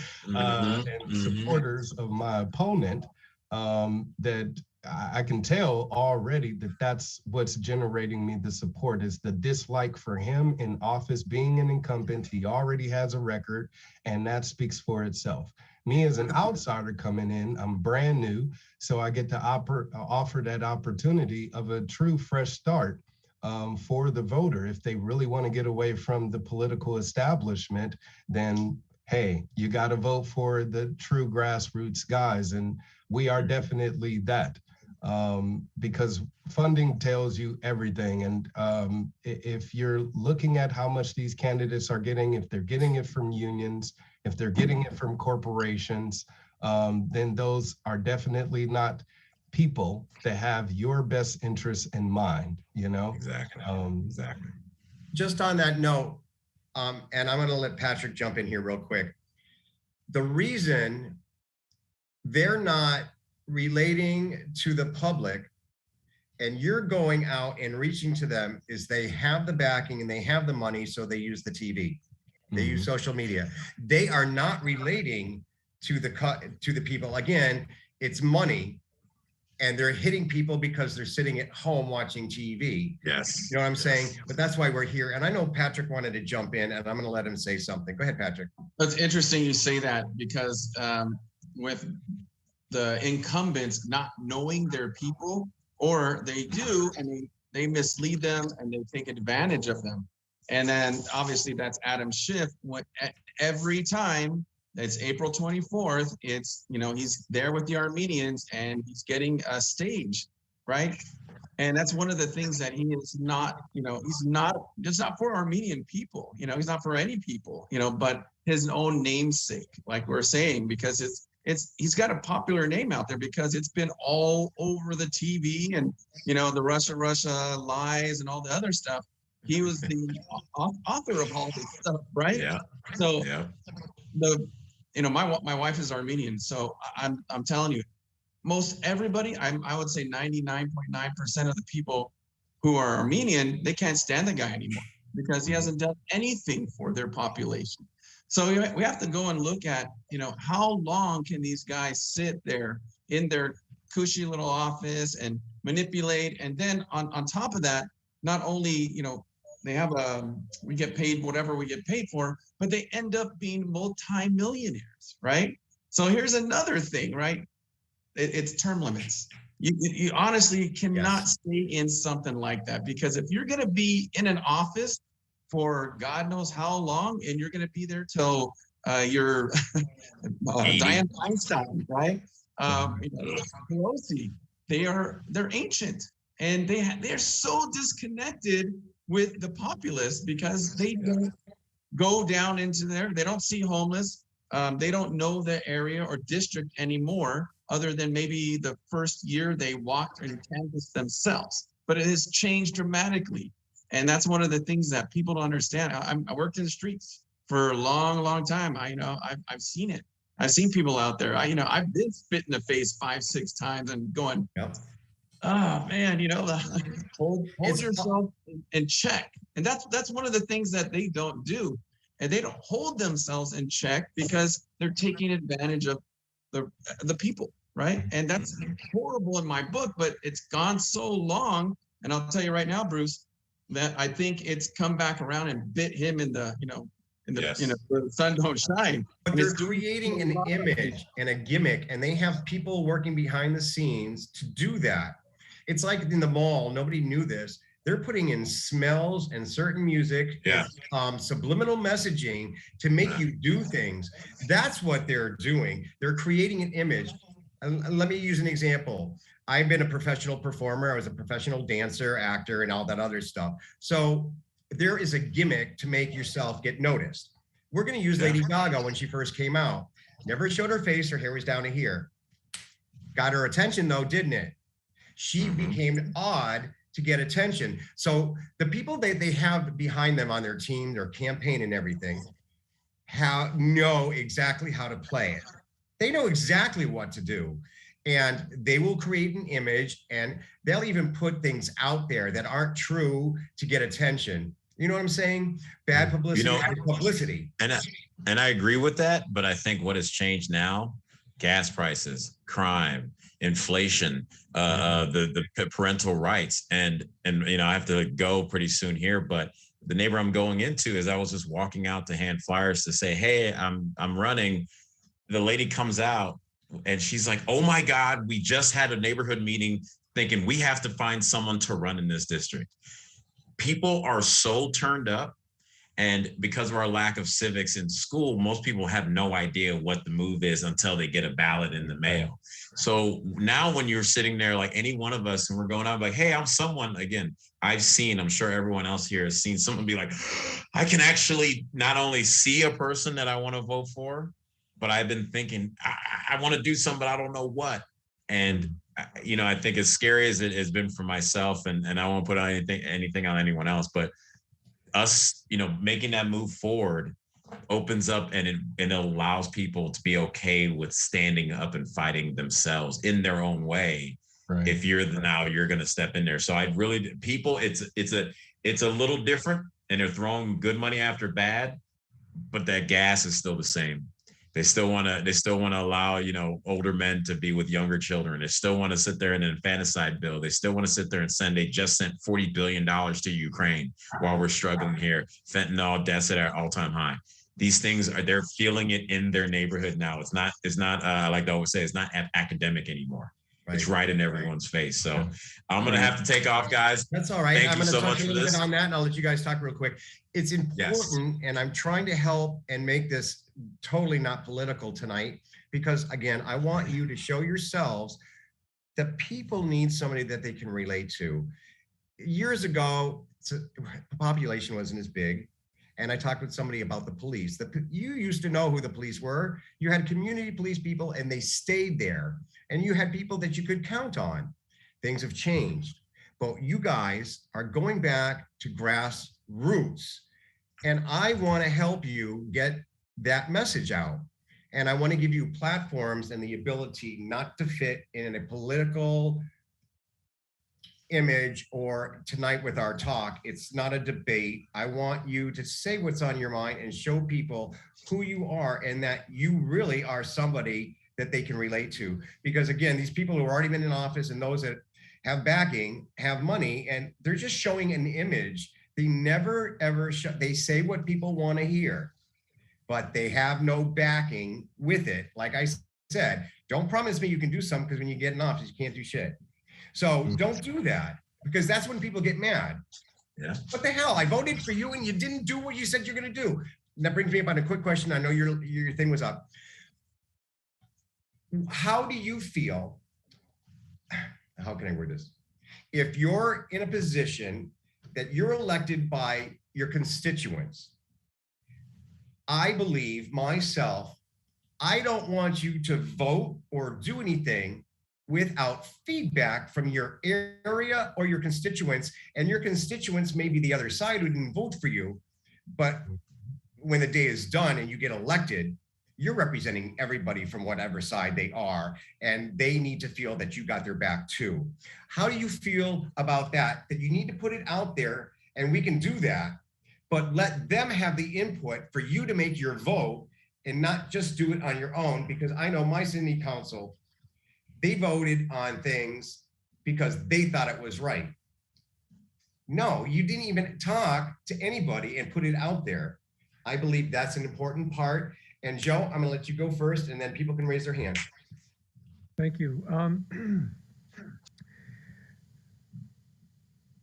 supporters of my opponent that I can tell already that that's what's generating me the support, is the dislike for him in office, being an incumbent. He already has a record, and that speaks for itself. Me as an outsider coming in, I'm brand new, so I get to offer that opportunity of a true fresh start for the voter. If they really want to get away from the political establishment, then hey, you got to vote for the true grassroots guys, and we are definitely that. Because funding tells you everything. And if you're looking at how much these candidates are getting, if they're getting it from unions, if they're getting it from corporations, then those are definitely not people that have your best interests in mind, Exactly. Exactly. Just on that note, and I'm going to let Patrick jump in here real quick. The reason they're not relating to the public and you're going out and reaching to them is they have the backing and they have the money, so they use the TV. They use social media. They are not relating to the people. Again, it's money, and they're hitting people because they're sitting at home watching TV. Yes. You know what I'm saying? But that's why we're here. And I know Patrick wanted to jump in, and I'm going to let him say something. Go ahead, Patrick. That's interesting you say that, because with the incumbents not knowing their people, or they do, and they mislead them and they take advantage of them. And then obviously that's Adam Schiff. Every time it's April 24th, it's, he's there with the Armenians and he's getting a stage, right? And that's one of the things that he is not, he's not for Armenian people, he's not for any people, but his own namesake, like we're saying, because he's got a popular name out there because it's been all over the TV and, the Russia lies and all the other stuff. He was the author of all this stuff, right? Yeah. So my wife is Armenian, so I'm telling you, most everybody, I would say 99.9% of the people who are Armenian, they can't stand the guy anymore because he hasn't done anything for their population. So we have to go and look at, how long can these guys sit there in their cushy little office and manipulate, and then on top of that, not only, they have we get paid whatever we get paid for, but they end up being multi-millionaires, right? So here's another thing, right? It's term limits. You honestly cannot stay in something like that, because if you're going to be in an office for God knows how long, and you're going to be there till you're Dianne Feinstein, right? Pelosi, they're ancient, and they're so disconnected with the populace because they don't go down into there. They don't see homeless. They don't know the area or district anymore, other than maybe the first year they walked and canvassed themselves. But it has changed dramatically. And that's one of the things that people don't understand. I worked in the streets for a long, long time. I've seen it. I've seen people out there. I've been spit in the face 5-6 times and going, oh man, hold yourself in check. And that's one of the things that they don't do. And they don't hold themselves in check because they're taking advantage of the people, right? And that's horrible in my book, but it's gone so long. And I'll tell you right now, Bruce, that I think it's come back around and bit him in the, where the sun don't shine. But they're creating an image and a gimmick, and they have people working behind the scenes to do that. It's like in the mall, nobody knew this. They're putting in smells and certain music, subliminal messaging to make you do things. That's what they're doing. They're creating an image. Let me use an example. I've been a professional performer. I was a professional dancer, actor, and all that other stuff. So there is a gimmick to make yourself get noticed. We're going to use Lady Gaga when she first came out. Never showed her face. Her hair was down to here. Got her attention though, didn't it? She became odd to get attention. So the people they have behind them on their team, their campaign and everything, know exactly how to play it. They know exactly what to do. And they will create an image, and they'll even put things out there that aren't true to get attention. You know what I'm saying? Bad publicity, publicity. And I agree with that, but I think what has changed now, gas prices, crime, inflation, the parental rights, and I have to go pretty soon here, but the neighbor I'm going into is I was just walking out to hand flyers to say, hey, I'm running. The lady comes out and she's like, oh my God, we just had a neighborhood meeting thinking we have to find someone to run in this district. People are so turned up. And because of our lack of civics in school, most people have no idea what the move is until they get a ballot in the mail. So now when you're sitting there, like any one of us, and we're going out like, hey, I'm someone, again, I'm sure everyone else here has seen someone be like, I can actually not only see a person that I want to vote for, but I've been thinking, I want to do something, but I don't know what. And, I think as scary as it has been for myself, and I won't put anything on anyone else, but us, making that move forward opens up and it allows people to be okay with standing up and fighting themselves in their own way. Right. If you're going to step in there. So it's a little different, and they're throwing good money after bad, but that gas is still the same. They still want to allow, older men to be with younger children. They still want to sit there in an infanticide bill. They still want to sit there and they just sent $40 billion to Ukraine while we're struggling here. Fentanyl deaths at our all-time high. These things they're feeling it in their neighborhood now. It's not like I always say, it's not academic anymore. Right. It's right in everyone's face. So I'm going to have to take off, guys. That's all right. Thank you so much for this. I'm going to touch a little bit on that, and I'll let you guys talk real quick. It's important, and I'm trying to help and make this totally not political tonight, because again, I want you to show yourselves that people need somebody that they can relate to. Years ago, the population wasn't as big. And I talked with somebody about the police. You used to know who the police were. You had community police people, and they stayed there. And you had people that you could count on. Things have changed. But you guys are going back to grassroots. And I want to help you get that message out. And I want to give you platforms and the ability not to fit in a political image, or tonight with our talk, it's not a debate. I want you to say what's on your mind and show people who you are, and that you really are somebody that they can relate to. Because again, these people who have already been in office and those that have backing have money, and they're just showing an image. They never ever they say what people want to hear, but they have no backing with it. Like I said, don't promise me you can do something, because when you get in office, you can't do shit. So don't do that, because that's when people get mad. Yeah. What the hell? I voted for you and you didn't do what you said you're going to do. And that brings me up on a quick question. I know your thing was up. How do you feel? How can I word this? If you're in a position that you're elected by your constituents. I believe myself, I don't want you to vote or do anything without feedback from your area or your constituents. And your constituents may be the other side who didn't vote for you, but when the day is done and you get elected, you're representing everybody from whatever side they are, and they need to feel that you got their back too. How do you feel about that? That you need to put it out there, and we can do that, but let them have the input for you to make your vote and not just do it on your own. Because I know my city council, they voted on things because they thought it was right. No, you didn't even talk to anybody and put it out there. I believe that's an important part. And Joe, I'm gonna let you go first, and then people can raise their hand. Thank you.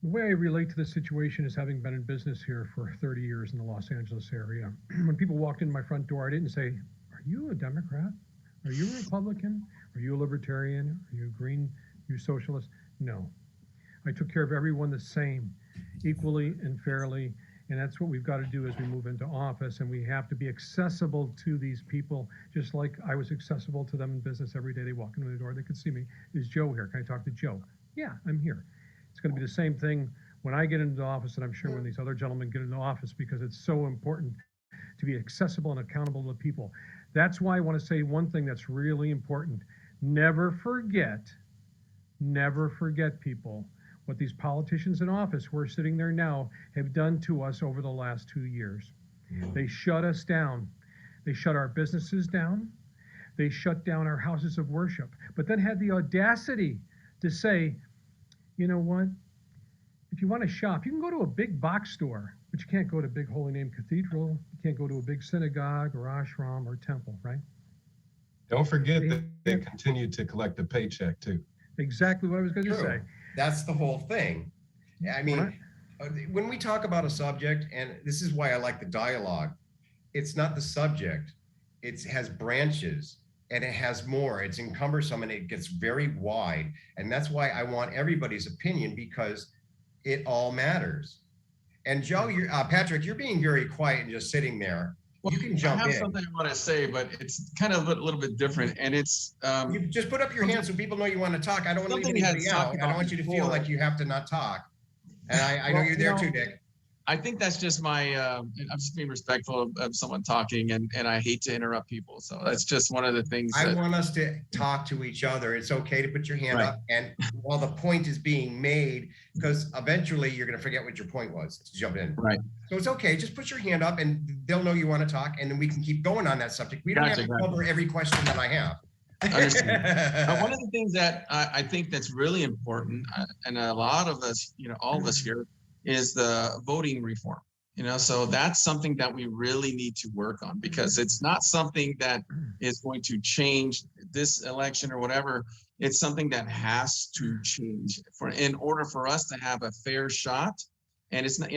The way I relate to this situation is having been in business here for 30 years in the Los Angeles area. When people walked in my front door, I didn't say, "Are you a Democrat? Are you a Republican? Are you a Libertarian? Are you a Green? Are you socialist?" No. I took care of everyone the same, equally and fairly. And that's what we've got to do as we move into office. And we have to be accessible to these people, just like I was accessible to them in business every day. They walk into the door, they could see me. Is Joe here? Can I talk to Joe? Yeah, I'm here. It's going to be the same thing when I get into the office, and I'm sure when these other gentlemen get into office, because it's so important to be accessible and accountable to people. That's why I want to say one thing that's really important. Never forget people, what these politicians in office who are sitting there now have done to us over the last 2 years. They shut us down. They shut our businesses down. They shut down our houses of worship, but then had the audacity to say, you know what? If you want to shop, you can go to a big box store, but you can't go to a big Holy Name Cathedral. You can't go to a big synagogue or ashram or temple, right? Don't forget that they continue to collect a paycheck too. Exactly what I was going to say. That's the whole thing. I mean, when we talk about a subject, and this is why I like the dialogue, it's not the subject. It has branches and it has more. It's encumbersome and it gets very wide. And that's why I want everybody's opinion, because it all matters. And Joe, Patrick, you're being very quiet and just sitting there. Well, you can jump in. I have something I want to say, but it's kind of a little bit different. And it's you just put up your hand so people know you want to talk. I don't want to leave anybody out. I don't want you to feel like you have to not talk. And I know you're there too, Dick. I think that's just my, I'm just being respectful of someone talking, and I hate to interrupt people. So that's just one of the things. I want us to talk to each other. It's okay to put your hand up. And while the point is being made, because eventually you're going to forget what your point was, to jump in. Right. So it's okay. Just put your hand up and they'll know you want to talk, and then we can keep going on that subject. We don't have to cover every question that I have. Understand. One of the things that I think that's really important, and a lot of us, all of us here, is the voting reform. So that's something that we really need to work on, because it's not something that is going to change this election or whatever. It's something that has to change in order for us to have a fair shot. And it's not,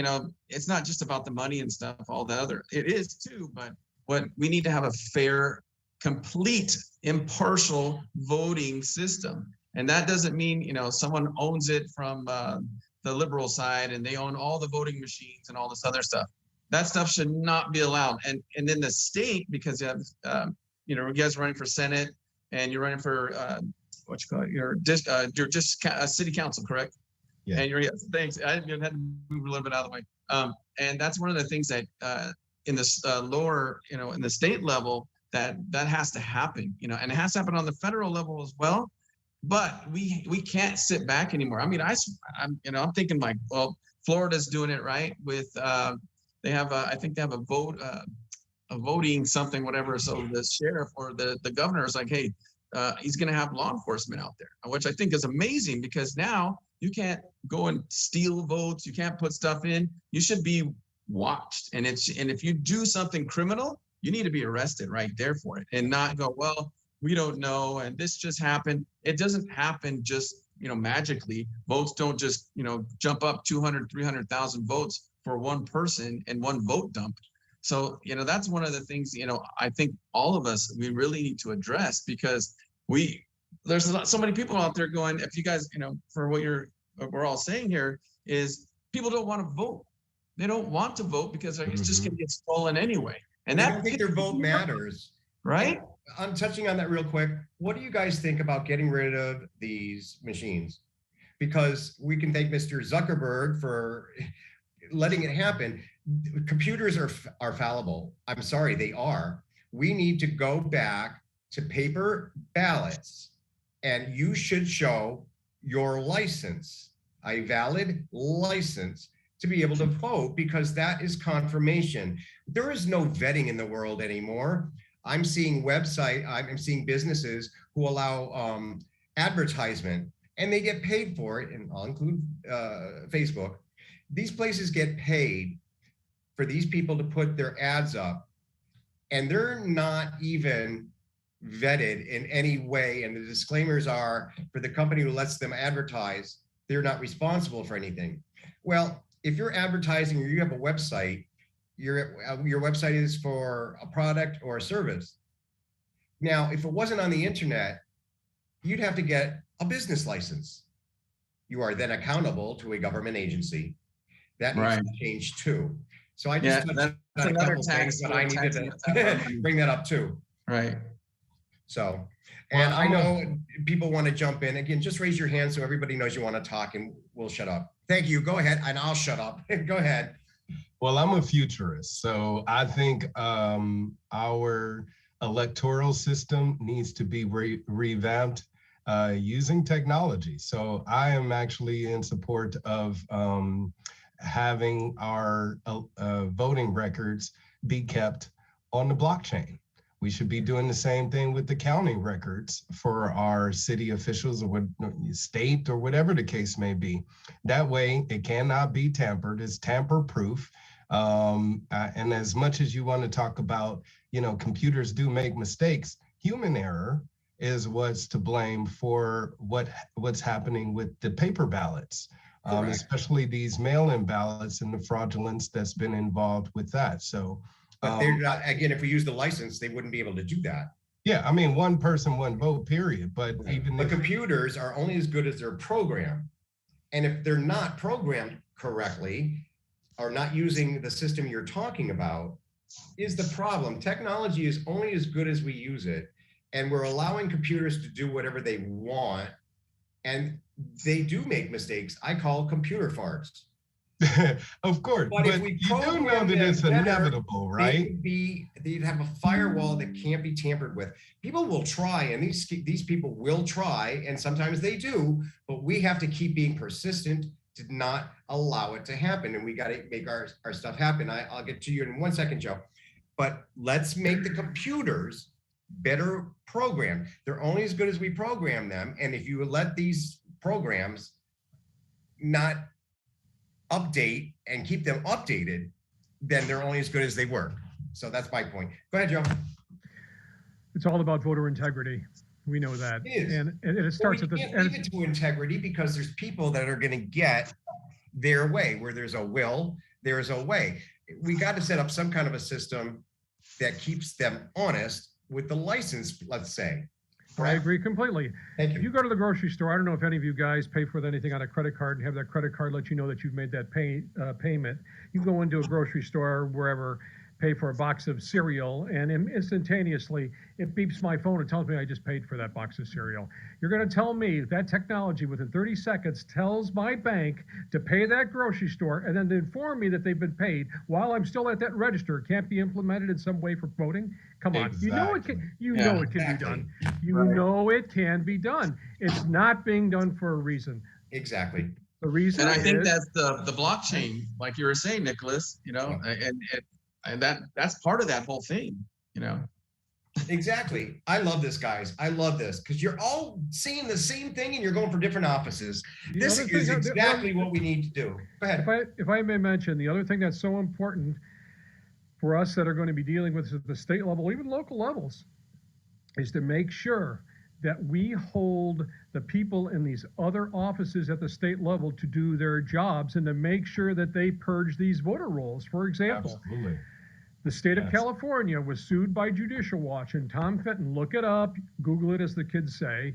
it's not just about the money and stuff, all the other, it is too, but what we need to have a fair, complete, impartial voting system. And that doesn't mean, someone owns it from the liberal side and they own all the voting machines and all this other stuff. That stuff should not be allowed. And then the state, because you have, you guys running for Senate and you're running for you're just city council, correct? Yeah. And thanks. I had to move a little bit out of the way. And that's one of the things that in this lower, in the state level, that has to happen, and it has to happen on the federal level as well. But we can't sit back anymore. I mean, I'm thinking like, well, Florida's doing it right with they have I think they have a voting something, whatever. So the sheriff or the governor is like, hey, he's going to have law enforcement out there, which I think is amazing, because now you can't go and steal votes. You can't put stuff in. You should be watched. And if you do something criminal, you need to be arrested right there for it, and not go, well, we don't know, and this just happened. It doesn't happen just, magically. Votes don't just, jump up 200, 300,000 votes for one person and one vote dump. So, that's one of the things, I think all of us, we really need to address, because there's so many people out there going, if you guys, for what we're all saying here is, people don't want to vote. They don't want to vote because it's just going to get stolen anyway. And They that don't think their vote matters. right? I'm touching on that real quick. What do you guys think about getting rid of these machines? Because we can thank Mr. Zuckerberg for letting it happen. Computers are fallible. I'm sorry, they are. We need to go back to paper ballots, and you should show your license, a valid license to be able to vote, because that is confirmation. There is no vetting in the world anymore. I'm seeing businesses who allow advertisement, and they get paid for it, and I'll include Facebook. These places get paid for these people to put their ads up, and they're not even vetted in any way. And the disclaimers are, for the company who lets them advertise, they're not responsible for anything. Well, if you're advertising or you have a website, your website is for a product or a service. Now, if it wasn't on the internet, you'd have to get a business license. You are then accountable to a government agency. That needs to change too. So I just touched on a couple things, but I needed to bring that up too. Right. So, and I know people want to jump in. Again, just raise your hand so everybody knows you want to talk, and we'll shut up. Thank you. Go ahead, and I'll shut up. Go ahead. Well, I'm a futurist, so I think our electoral system needs to be revamped using technology. So I am actually in support of having our voting records be kept on the blockchain. We should be doing the same thing with the county records for our city officials or state or whatever the case may be. That way it cannot be tampered. It's tamper-proof. And as much as you want to talk about, computers do make mistakes, human error is what's to blame for what's happening with the paper ballots, especially these mail-in ballots and the fraudulence that's been involved with that. So, but they're not, again, if we use the license, they wouldn't be able to do that. Yeah, I mean, one person, one vote, period. But even the computers are only as good as their program. And if they're not programmed correctly or not using the system you're talking about, is the problem. Technology is only as good as we use it. And we're allowing computers to do whatever they want. And they do make mistakes. I call computer farts. Of course, but if we you do know that it's inevitable, right? They'd have a firewall that can't be tampered with. People will try, and these people will try, and sometimes they do, but we have to keep being persistent to not allow it to happen, and we got to make our stuff happen. I'll get to you in 1 second, Joe, but let's make the computers better programmed. They're only as good as we program them, and if you let these programs not update and keep them updated, then they're only as good as they work. So that's my point. Go ahead, Joe. It's all about voter integrity. We know that. It is. And it starts at the end. Leave it to integrity, because there's people that are going to get their way. Where there's a will, there's a way. We got to set up some kind of a system that keeps them honest with the license, let's say. I agree completely. Thank you. If you go to the grocery store, I don't know if any of you guys pay for anything on a credit card and have that credit card let you know that you've made that payment. You go into a grocery store, wherever, pay for a box of cereal, and instantaneously it beeps my phone and tells me I just paid for that box of cereal. You're going to tell me that technology within 30 seconds tells my bank to pay that grocery store and then to inform me that they've been paid while I'm still at that register can't be implemented in some way for voting? Come on. Exactly. You know it can. You know it can be done. You know it can be done. It's not being done for a reason. Exactly. The reason. And I think that's the blockchain, like you were saying, Nicholas. And that's part of that whole thing. Exactly. I love this, guys. I love this because you're all seeing the same thing and you're going for different offices. This is exactly what we need to do. Go ahead. If I may mention, the other thing that's so important for us that are going to be dealing with at the state level, even local levels, is to make sure that we hold the people in these other offices at the state level to do their jobs and to make sure that they purge these voter rolls. For example, Absolutely. The state of California was sued by Judicial Watch, and Tom Fenton, look it up, Google it as the kids say,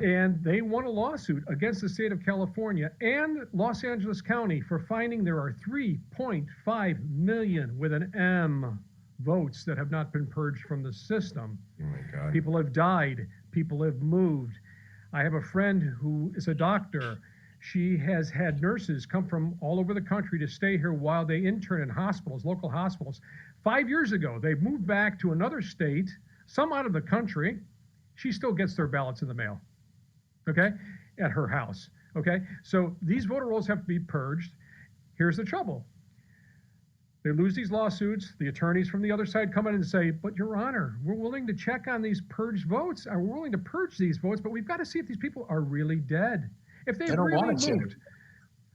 And they won a lawsuit against the state of California and Los Angeles County for finding there are 3.5 million with an M votes that have not been purged from the system. Oh my God. People have died. People have moved. I have a friend who is a doctor. She has had nurses come from all over the country to stay here while they intern in hospitals, local hospitals. 5 years ago, they moved back to another state, some out of the country. She still gets their ballots in the mail, okay, at her house, okay? So these voter rolls have to be purged. Here's the trouble. They lose these lawsuits. The attorneys from the other side come in and say, but Your Honor, we're willing to check on these purged votes. We're willing to purge these votes, but we've got to see if these people are really dead. If they don't really want to. moved.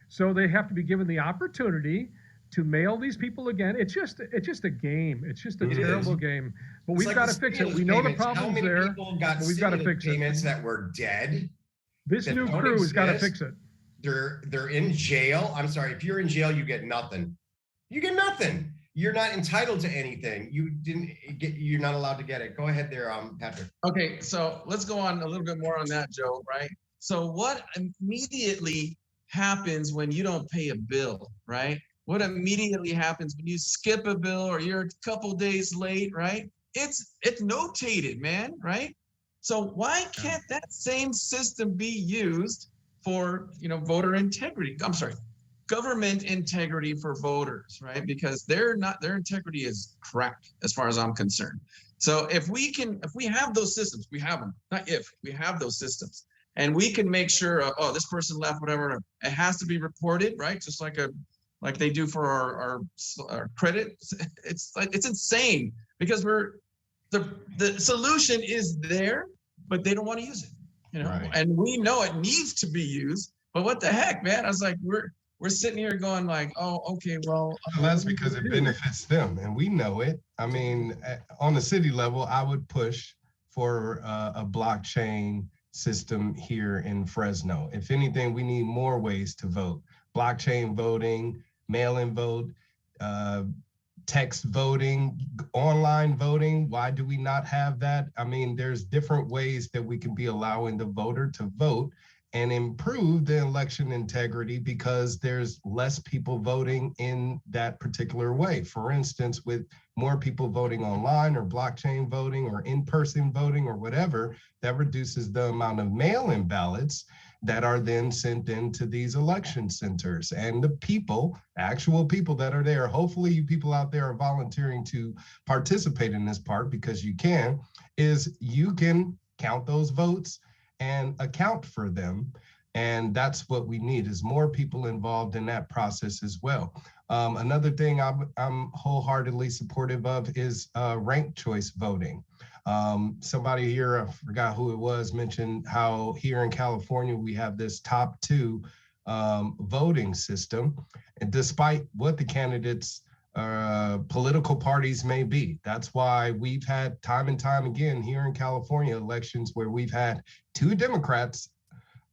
So they have to be given the opportunity to mail these people again. It's just a game. It's just a terrible game. But we've got to fix it. We know the problem's there, but we've got to fix it. Payments that were dead. This new crew has got to fix it. They're in jail. I'm sorry, if you're in jail, you get nothing. You get nothing. You're not entitled to anything. You're not allowed to get it. Go ahead there, Patrick. Okay, so let's go on a little bit more on that, Joe, right? So what immediately happens when you don't pay a bill, right? What immediately happens when you skip a bill or you're a couple days late, right? It's notated, man, right? So why can't that same system be used for, voter integrity? I'm sorry, government integrity for voters, right? Because their integrity is crap as far as I'm concerned. So if we have those systems, we have them, we have those systems, and we can make sure, this person left, whatever, it has to be reported, right? Just like they do for our credit. It's insane because the solution is there, but they don't want to use it, Right. And we know it needs to be used, but what the heck, man? I was like, we're sitting here going like, oh, okay, well. That's because it benefits them, and we know it. I mean, on the city level, I would push for a blockchain system here in Fresno. If anything, we need more ways to vote. Blockchain voting, mail-in vote, text voting, online voting. Why do we not have that? I mean, there's different ways that we can be allowing the voter to vote and improve the election integrity because there's less people voting in that particular way. For instance, with more people voting online or blockchain voting or in-person voting or whatever, that reduces the amount of mail-in ballots that are then sent into these election centers. And the people, actual people that are there, hopefully you people out there are volunteering to participate in this part because you can count those votes and account for them. And that's what we need is more people involved in that process as well. Another thing I'm wholeheartedly supportive of is ranked choice voting. Somebody here, I forgot who it was, mentioned how here in California, we have this top 2 voting system. And despite what the candidates political parties may be. That's why we've had time and time again here in California elections where we've had 2 Democrats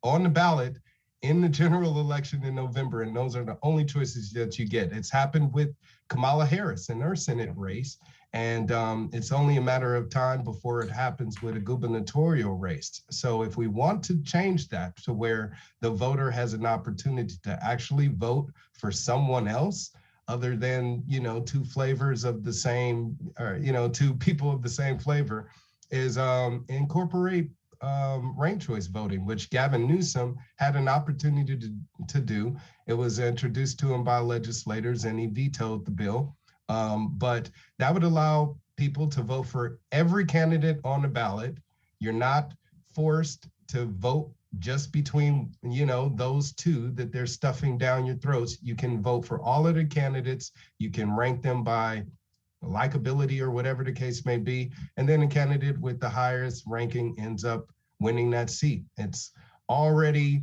on the ballot in the general election in November, and those are the only choices that you get. It's happened with Kamala Harris in her Senate race, and it's only a matter of time before it happens with a gubernatorial race. So if we want to change that to where the voter has an opportunity to actually vote for someone else, other than, 2 flavors of the same, or, 2 people of the same flavor, is incorporate ranked choice voting, which Gavin Newsom had an opportunity to do. It was introduced to him by legislators and he vetoed the bill. But that would allow people to vote for every candidate on the ballot. You're not forced to vote just between, those 2 that they're stuffing down your throats. You can vote for all of the candidates. You can rank them by likability or whatever the case may be. And then a candidate with the highest ranking ends up winning that seat. It's already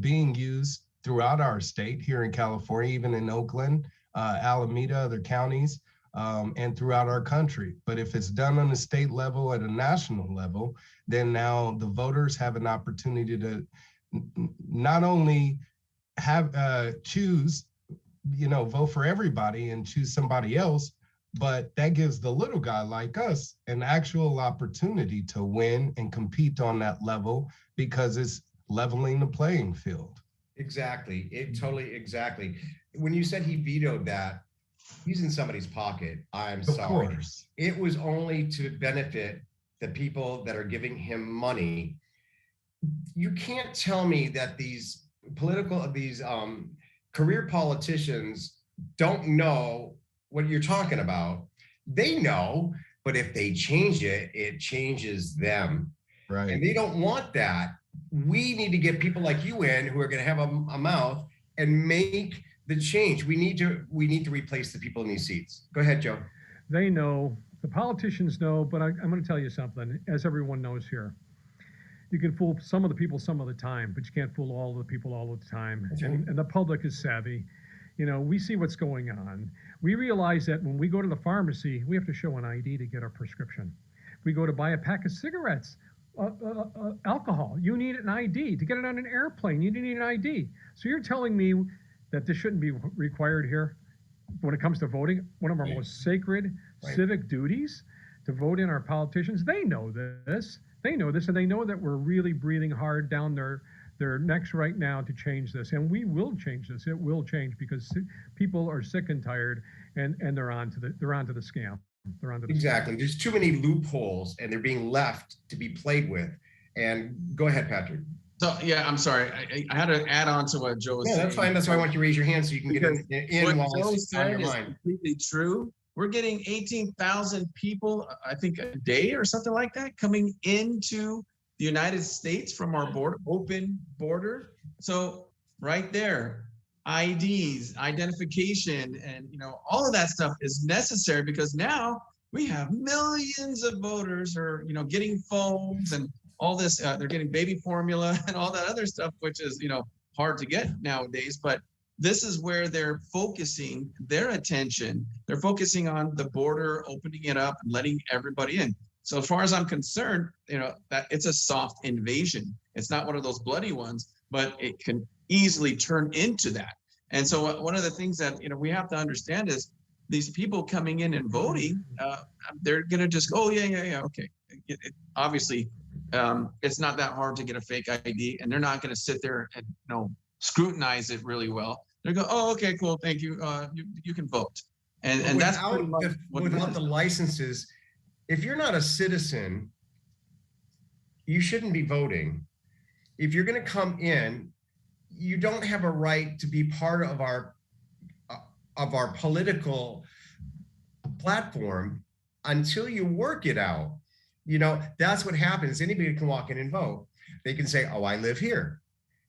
being used throughout our state here in California, even in Oakland, Alameda, other counties, and throughout our country. But if it's done on a state level, at a national level, then now the voters have an opportunity to not only have choose, vote for everybody and choose somebody else, but that gives the little guy like us an actual opportunity to win and compete on that level because it's leveling the playing field. Exactly. Exactly. When you said he vetoed that, he's in somebody's pocket. I'm sorry. Of course. It was only to benefit the people that are giving him money. You can't tell me that these career politicians don't know what you're talking about. They know, but if they change it, it changes them. Right. And they don't want that. We need to get people like you in who are going to have a mouth and make the change. We need to replace the people in these seats. Go ahead, Joe. They know, the politicians know, but I'm going to tell you something, as everyone knows here. You can fool some of the people some of the time, but you can't fool all of the people all of the time. And the public is savvy. You know, we see what's going on. We realize that when we go to the pharmacy, we have to show an ID to get our prescription. We go to buy a pack of cigarettes, alcohol, you need an ID. To get it on an airplane, you need an ID. So you're telling me that this shouldn't be required here when it comes to voting? One of our most sacred civic duties to vote in our politicians. They know this. They know this, and they know that we're really breathing hard down their necks right now to change this. And we will change this. It will change because people are sick and tired, and they're onto the scam. They're onto the Exactly. Scam. There's too many loopholes, and they're being left to be played with. And go ahead, Patrick. So yeah, I'm sorry. I had to add on to what Joe was saying. Yeah, that's fine. That's why I want you to raise your hand so you can get in what while Joe it's on your said mind. Is completely true. We're getting 18,000 people, I think, a day or something like that, coming into the United States from our open border. So right there, IDs, identification, and all of that stuff is necessary because now we have millions of voters who are getting phones and all this. They're getting baby formula and all that other stuff, which is hard to get nowadays. But this is where they're focusing their attention. They're focusing on the border, opening it up, and letting everybody in. So as far as I'm concerned, that it's a soft invasion. It's not one of those bloody ones, but it can easily turn into that. And so one of the things that we have to understand is these people coming in and voting, they're going to just go, oh, yeah, okay. Obviously, it's not that hard to get a fake ID, and they're not going to sit there and scrutinize it really well. They go, oh, okay, cool, thank you. You can vote, and that's without the licenses. If you're not a citizen, you shouldn't be voting. If you're going to come in, you don't have a right to be part of our political platform until you work it out. That's what happens. Anybody can walk in and vote. They can say, oh, I live here.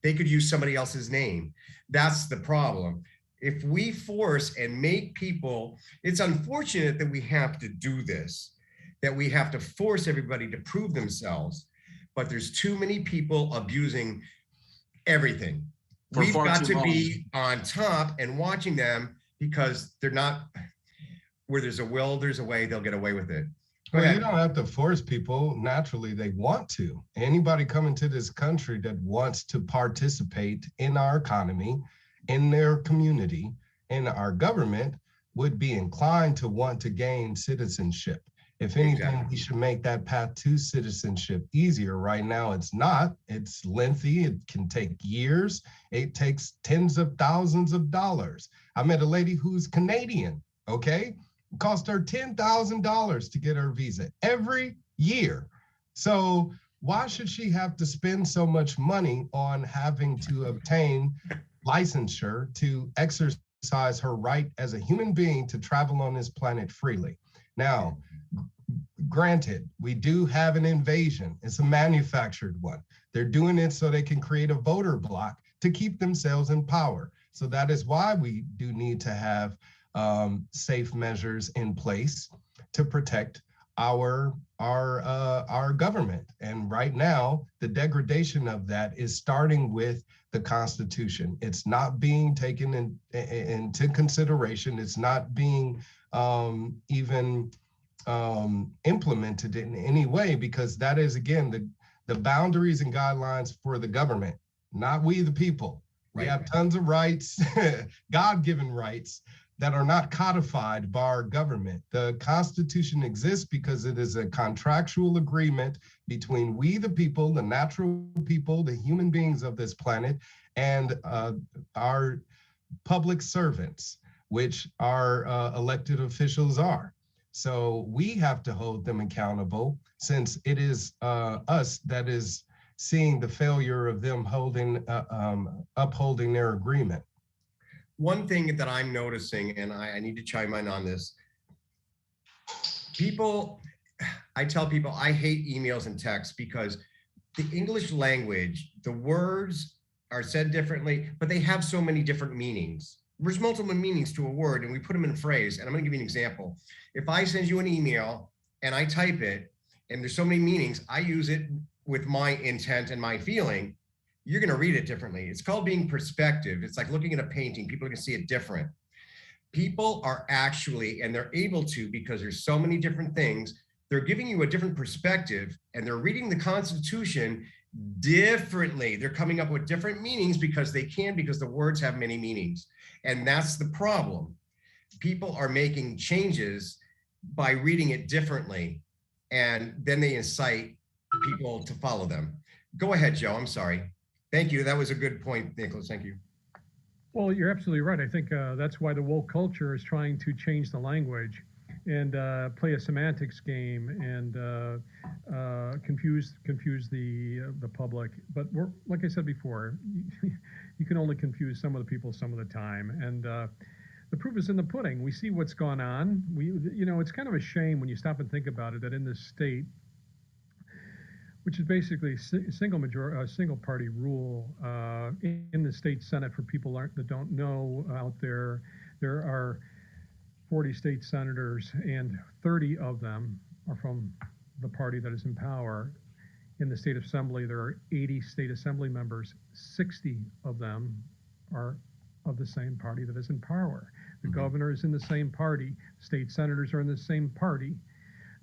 They could use somebody else's name. That's the problem. If we force and make people, it's unfortunate that we have to do this, that we have to force everybody to prove themselves, but there's too many people abusing everything. We've got to be on top and watching them because they're not, where there's a will, there's a way, they'll get away with it. Well, you don't have to force people. Naturally, they want to. Anybody coming to this country that wants to participate in our economy, in their community, in our government, would be inclined to want to gain citizenship. If anything, we should make that path to citizenship easier. Right now, it's not. It's lengthy. It can take years. It takes tens of thousands of dollars. I met a lady who's Canadian, okay? It cost her $10,000 to get her visa every year. So why should she have to spend so much money on having to obtain licensure to exercise her right as a human being to travel on this planet freely? Now, granted, we do have an invasion. It's a manufactured one. They're doing it so they can create a voter bloc to keep themselves in power. So that is why we do need to have safe measures in place to protect our government. And right now, the degradation of that is starting with the Constitution. It's not being taken into consideration. It's not being even implemented in any way, because that is, again, the boundaries and guidelines for the government, not we the people. We have tons of rights, God-given rights, that are not codified by our government. The Constitution exists because it is a contractual agreement between we, the people, the natural people, the human beings of this planet, and our public servants, which our elected officials are. So we have to hold them accountable, since it is us that is seeing the failure of them upholding their agreement. One thing that I'm noticing, and I need to chime in on this, I tell people I hate emails and texts because the English language, the words are said differently, but they have so many different meanings. There's multiple meanings to a word, and we put them in a phrase. And I'm going to give you an example. If I send you an email and I type it, and there's so many meanings, I use it with my intent and my feeling. You're going to read it differently. It's called being perspective. It's like looking at a painting. People are going to see it different. People are actually, and they're able to, because there's so many different things, they're giving you a different perspective, and they're reading the Constitution differently. They're coming up with different meanings because they can, because the words have many meanings. And that's the problem. People are making changes by reading it differently, and then they incite people to follow them. Go ahead, Joe. I'm sorry. Thank you. That was a good point, Nicholas. Thank you. Well, you're absolutely right. I think that's why the woke culture is trying to change the language and play a semantics game and confuse the public. But like I said before, you can only confuse some of the people some of the time. And the proof is in the pudding. We see what's gone on. It's kind of a shame when you stop and think about it, that in this state, which is basically single party rule in the state Senate. For people that don't know out there, there are 40 state senators, and 30 of them are from the party that is in power. In the state assembly, there are 80 state assembly members. 60 of them are of the same party that is in power. The governor is in the same party. State senators are in the same party.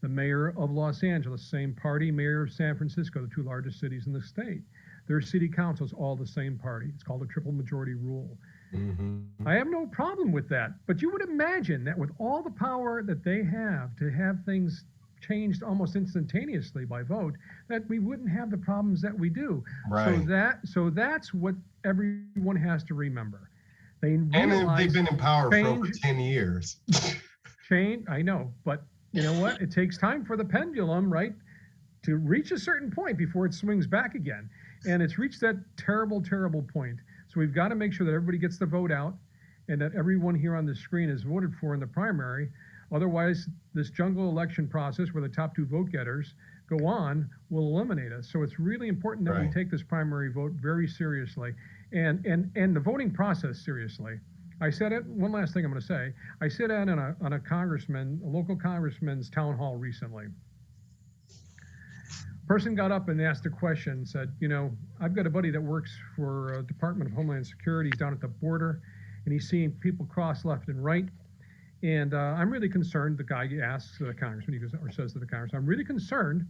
The mayor of Los Angeles, same party. Mayor of San Francisco, the two largest cities in the state. Their city councils, all the same party. It's called a triple majority rule. Mm-hmm. I have no problem with that. But you would imagine that with all the power that they have to have things changed almost instantaneously by vote, that we wouldn't have the problems that we do. Right. So that's what everyone has to remember. And they've been in power for over 10 years. I know, but you know what? It takes time for the pendulum, right, to reach a certain point before it swings back again. And it's reached that terrible, terrible point. So we've got to make sure that everybody gets the vote out and that everyone here on the screen is voted for in the primary. Otherwise, this jungle election process where the top two vote getters go on will eliminate us. So it's really important that we take this primary vote very seriously and the voting process seriously. I said it, one last thing I'm going to say. I sat in on a local congressman's town hall recently. Person got up and asked a question, said, I've got a buddy that works for Department of Homeland Security. He's down at the border, and he's seeing people cross left and right. And I'm really concerned, the guy asks the congressman, he goes, or says to the congressman, I'm really concerned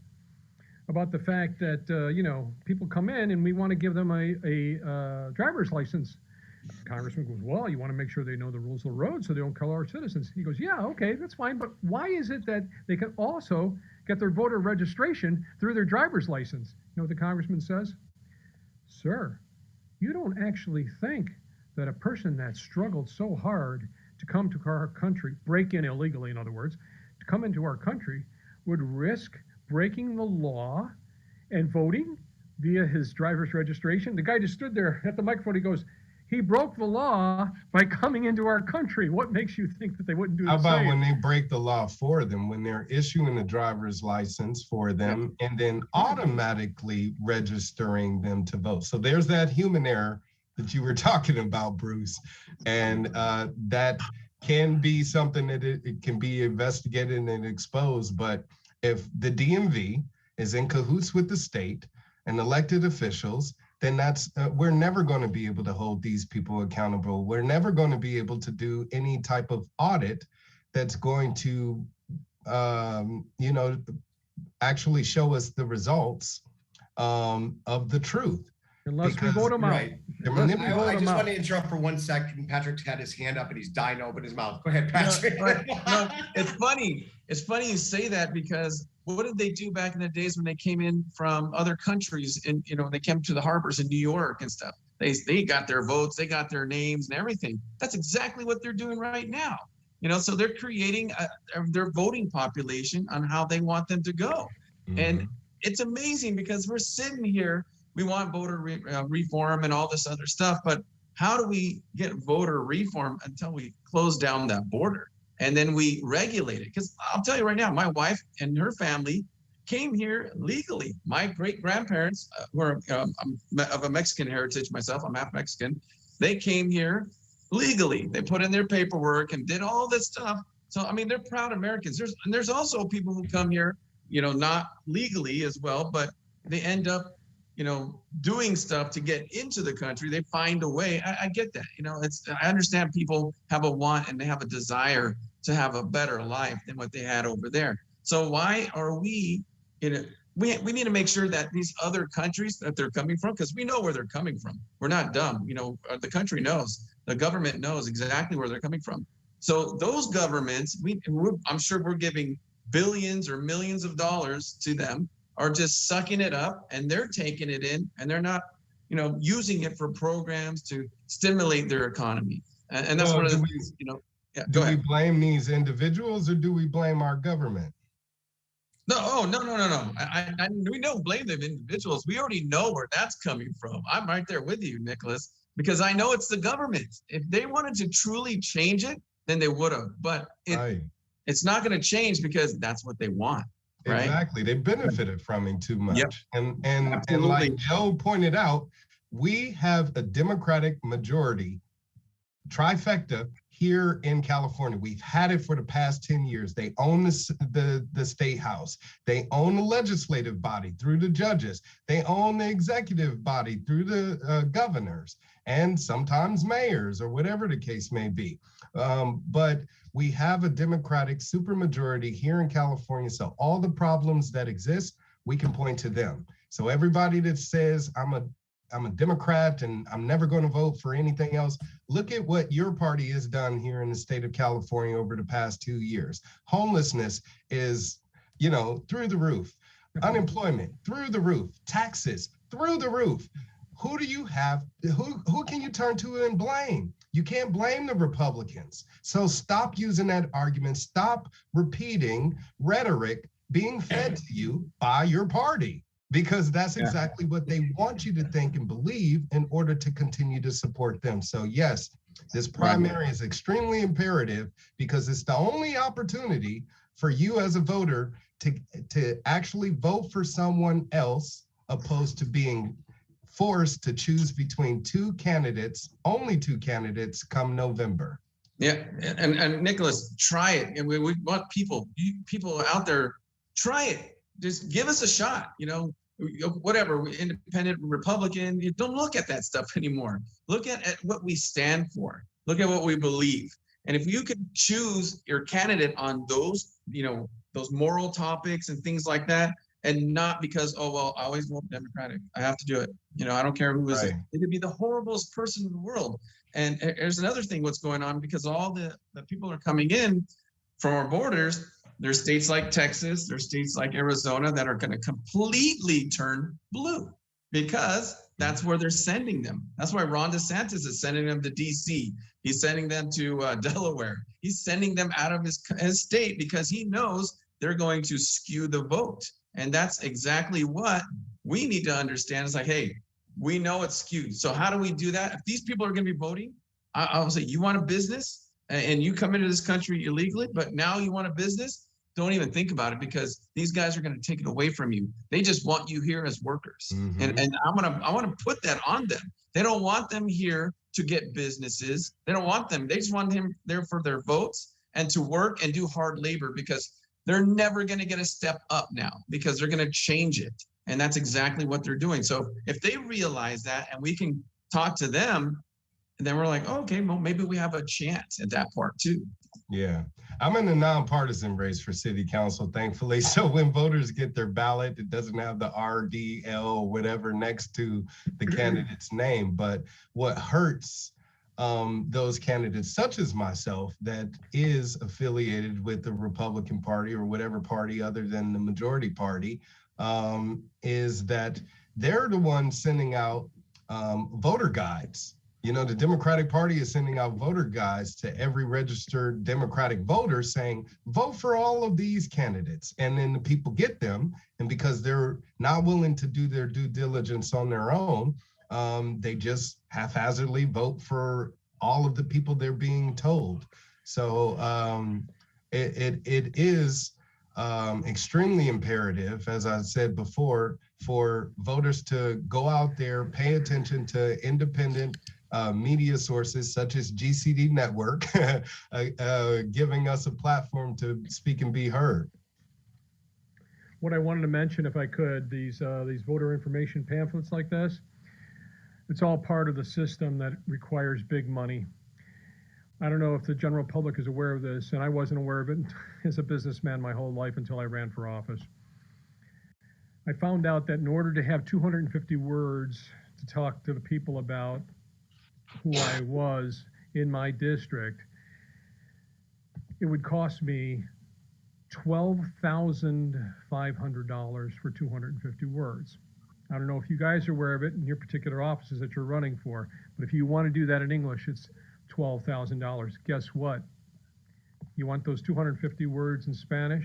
about the fact that, people come in and we want to give them a driver's license. Congressman goes, well, you want to make sure they know the rules of the road so they don't kill our citizens. He goes, yeah, okay, that's fine. But why is it that they can also get their voter registration through their driver's license? You know what the congressman says? Sir, you don't actually think that a person that struggled so hard to come to our country, break in illegally, in other words, to come into our country, would risk breaking the law and voting via his driver's registration? The guy just stood there at the microphone. He goes, he broke the law by coming into our country. What makes you think that they wouldn't do the same? How about when they break the law for them, when they're issuing a driver's license for them and then automatically registering them to vote? So there's that human error that you were talking about, Bruce. And that can be something that it can be investigated and exposed. But if the DMV is in cahoots with the state and elected officials, then we're never going to be able to hold these people accountable. We're never going to be able to do any type of audit that's going to, actually show us the results of the truth. Unless we vote them out. Right. Unless we vote I them just out. want to interrupt for 1 second. Patrick had his hand up and he's dying to open his mouth. Go ahead, Patrick. No, it's funny. It's funny you say that because what did they do back in the days when they came in from other countries and, they came to the harbors in New York and stuff? They got their votes, they got their names and everything. That's exactly what they're doing right now. So they're creating their voting population on how they want them to go. Mm-hmm. And it's amazing because we're sitting here, we want voter reform and all this other stuff, but how do we get voter reform until we close down that border and then we regulate it? Because I'll tell you right now, my wife and her family came here legally. My great-grandparents were I'm of a Mexican heritage myself. I'm half Mexican. They came here legally. They put in their paperwork and did all this stuff. So, I mean, they're proud Americans. There's also people who come here, not legally as well, but they end up, doing stuff to get into the country. They find a way. I get that. I understand people have a want and they have a desire to have a better life than what they had over there. So why are we, we need to make sure that these other countries that they're coming from, because we know where they're coming from. We're not dumb. The country knows, the government knows exactly where they're coming from. So those governments, I'm sure we're giving billions or millions of dollars to them, are just sucking it up and they're taking it in and they're not, using it for programs to stimulate their economy. And that's one of the things, yeah, do we blame these individuals or do we blame our government? No. We don't blame them individuals. We already know where that's coming from. I'm right there with you, Nicholas, because I know it's the government. If they wanted to truly change it, then they would have. But it's not going to change because that's what they want. Right? Exactly. They benefited from it too much. Yep. And like Joe pointed out, we have a Democratic majority, trifecta, here in California. We've had it for the past 10 years. They own the state house. They own the legislative body through the judges. They own the executive body through the governors and sometimes mayors or whatever the case may be. But we have a Democratic supermajority here in California. So all the problems that exist, we can point to them. So everybody that says I'm a Democrat and I'm never going to vote for anything else, look at what your party has done here in the state of California over the past 2 years. Homelessness is, through the roof. Unemployment through the roof. Taxes through the roof. Who do you have? Who can you turn to and blame? You can't blame the Republicans. So stop using that argument. Stop repeating rhetoric being fed to you by your party, because that's exactly what they want you to think and believe in order to continue to support them. So yes, this primary is extremely imperative because it's the only opportunity for you as a voter to actually vote for someone else opposed to being forced to choose between only two candidates come November. Yeah, and Nicholas, try it. And we want people out there, try it. Just give us a shot, whatever, independent, Republican, you don't look at that stuff anymore. Look at what we stand for. Look at what we believe. And if you could choose your candidate on those, those moral topics and things like that, and not because, I always vote Democratic, I have to do it. I don't care who is it. It could be the horriblest person in the world. And there's another thing what's going on, because all the people are coming in from our borders. There's states like Texas, there's states like Arizona that are going to completely turn blue because that's where they're sending them. That's why Ron DeSantis is sending them to DC. He's sending them to Delaware. He's sending them out of his state because he knows they're going to skew the vote. And that's exactly what we need to understand. It's like, hey, we know it's skewed. So how do we do that? If these people are going to be voting, I'll say, you want a business and you come into this country illegally, but now you want a business, don't even think about it because these guys are going to take it away from you. They just want you here as workers. Mm-hmm. And I want to put that on them. They don't want them here to get businesses. They don't want them. They just want them there for their votes and to work and do hard labor because they're never going to get a step up now because they're going to change it. And that's exactly what they're doing. So if they realize that and we can talk to them, and then we're like, oh, okay, well, maybe we have a chance at that part too. Yeah. I'm in a nonpartisan race for city council, thankfully. So when voters get their ballot, it doesn't have the RDL, whatever, next to the candidate's name. But what hurts those candidates, such as myself, that is affiliated with the Republican Party or whatever party other than the majority party, is that they're the ones sending out voter guides. You know, the Democratic Party is sending out voter guides to every registered Democratic voter saying, vote for all of these candidates. And then the people get them. And because they're not willing to do their due diligence on their own, they just haphazardly vote for all of the people they're being told. So it is extremely imperative, as I said before, for voters to go out there, pay attention to independent media sources such as GCD Network, giving us a platform to speak and be heard. What I wanted to mention, if I could, these voter information pamphlets like this, it's all part of the system that requires big money. I don't know if the general public is aware of this, and I wasn't aware of it as a businessman my whole life until I ran for office. I found out that in order to have 250 words to talk to the people about who I was in my district, it would cost me $12,500 for 250 words. I don't know if you guys are aware of it in your particular offices that you're running for, but if you want to do that in English, it's $12,000. Guess what? You want those 250 words in Spanish?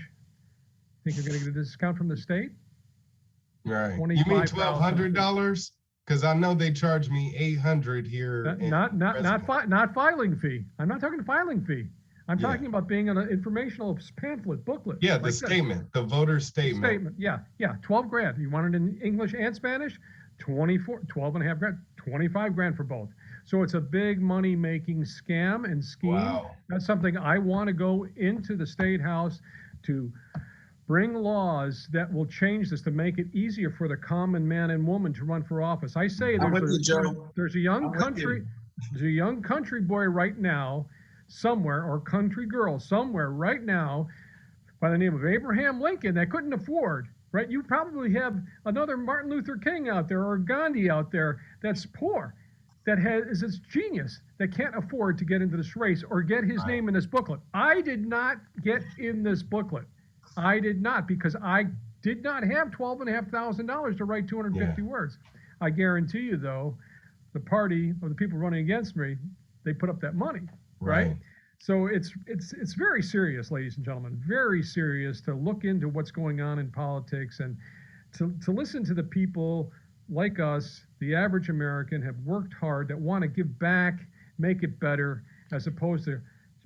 Think you're going to get a discount from the state? Right. You mean $1,200? Because I know they charge me $800 here. Not filing fee. I'm not talking filing fee. I'm talking about being an informational pamphlet, booklet. Yeah, the statement, the voter statement. Yeah, 12 grand. You want it in English and Spanish? 12 and a half grand, 25 grand for both. So it's a big money making scam and scheme. Wow. That's something I want to go into the State House to bring laws that will change this to make it easier for the common man and woman to run for office. I say there's a young country boy right now somewhere, or country girl somewhere right now by the name of Abraham Lincoln that couldn't afford, right? You probably have another Martin Luther King out there or Gandhi out there that's poor, that is a genius, that can't afford to get into this race or get his name in this booklet. I did not get in this booklet. I did not, because I did not have $12,500 to write 250 words. I guarantee you, though, the party or the people running against me, they put up that money, right? So it's very serious, ladies and gentlemen, very serious to look into what's going on in politics and to listen to the people like us, the average American, have worked hard, that want to give back, make it better, as opposed to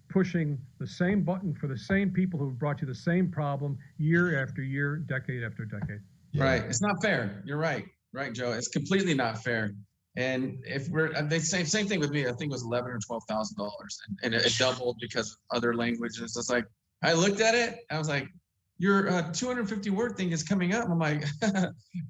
pushing the same button for the same people who have brought you the same problem year after year, decade after decade. Right. It's not fair. You're right. Right, Joe. It's completely not fair. And if they same thing with me, I think it was $11,000 or $12,000, and it doubled because of other languages. It's like, I looked at it, I was like, your 250 word thing is coming up. I'm like,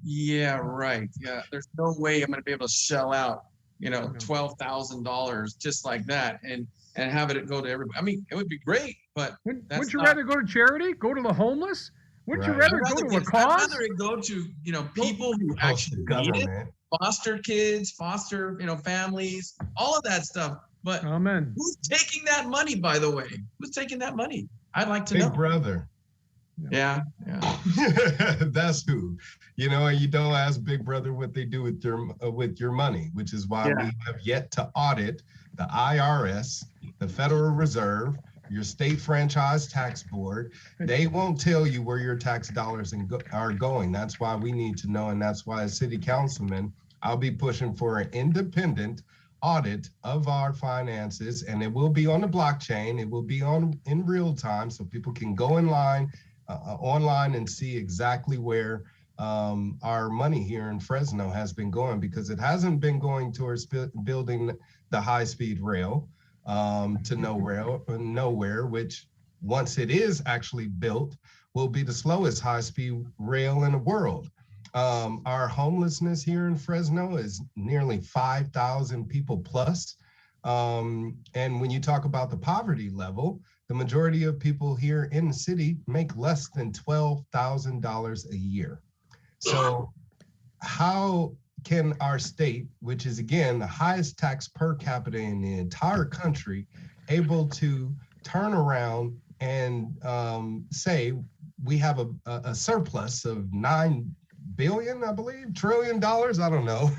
yeah, right. Yeah, there's no way I'm going to be able to shell out, $12,000 just like that and have it go to everybody. I mean, it would be great, but would you rather go to charity, go to the homeless? Wouldn't you rather go to a cause? I'd rather it go to people who actually need it, foster kids, foster families, all of that stuff. But Amen. Who's taking that money? By the way, who's taking that money? I'd like to know. Big Brother. Yeah. That's who. And you don't ask Big Brother what they do with your money, which is why we have yet to audit the IRS, the Federal Reserve, your state franchise tax board. They won't tell you where your tax dollars are going. That's why we need to know, and that's why as city councilman, I'll be pushing for an independent audit of our finances, and it will be on the blockchain. It will be in real time, so people can go online and see exactly where our money here in Fresno has been going, because it hasn't been going towards building the high-speed rail to nowhere, which once it is actually built, will be the slowest high-speed rail in the world. Our homelessness here in Fresno is nearly 5,000 people plus. And when you talk about the poverty level the majority of people here in the city make less than $12,000 a year. So how can our state, which is again the highest tax per capita in the entire country, able to turn around and say we have a surplus of $9 billion, I believe, trillion dollars, I don't know.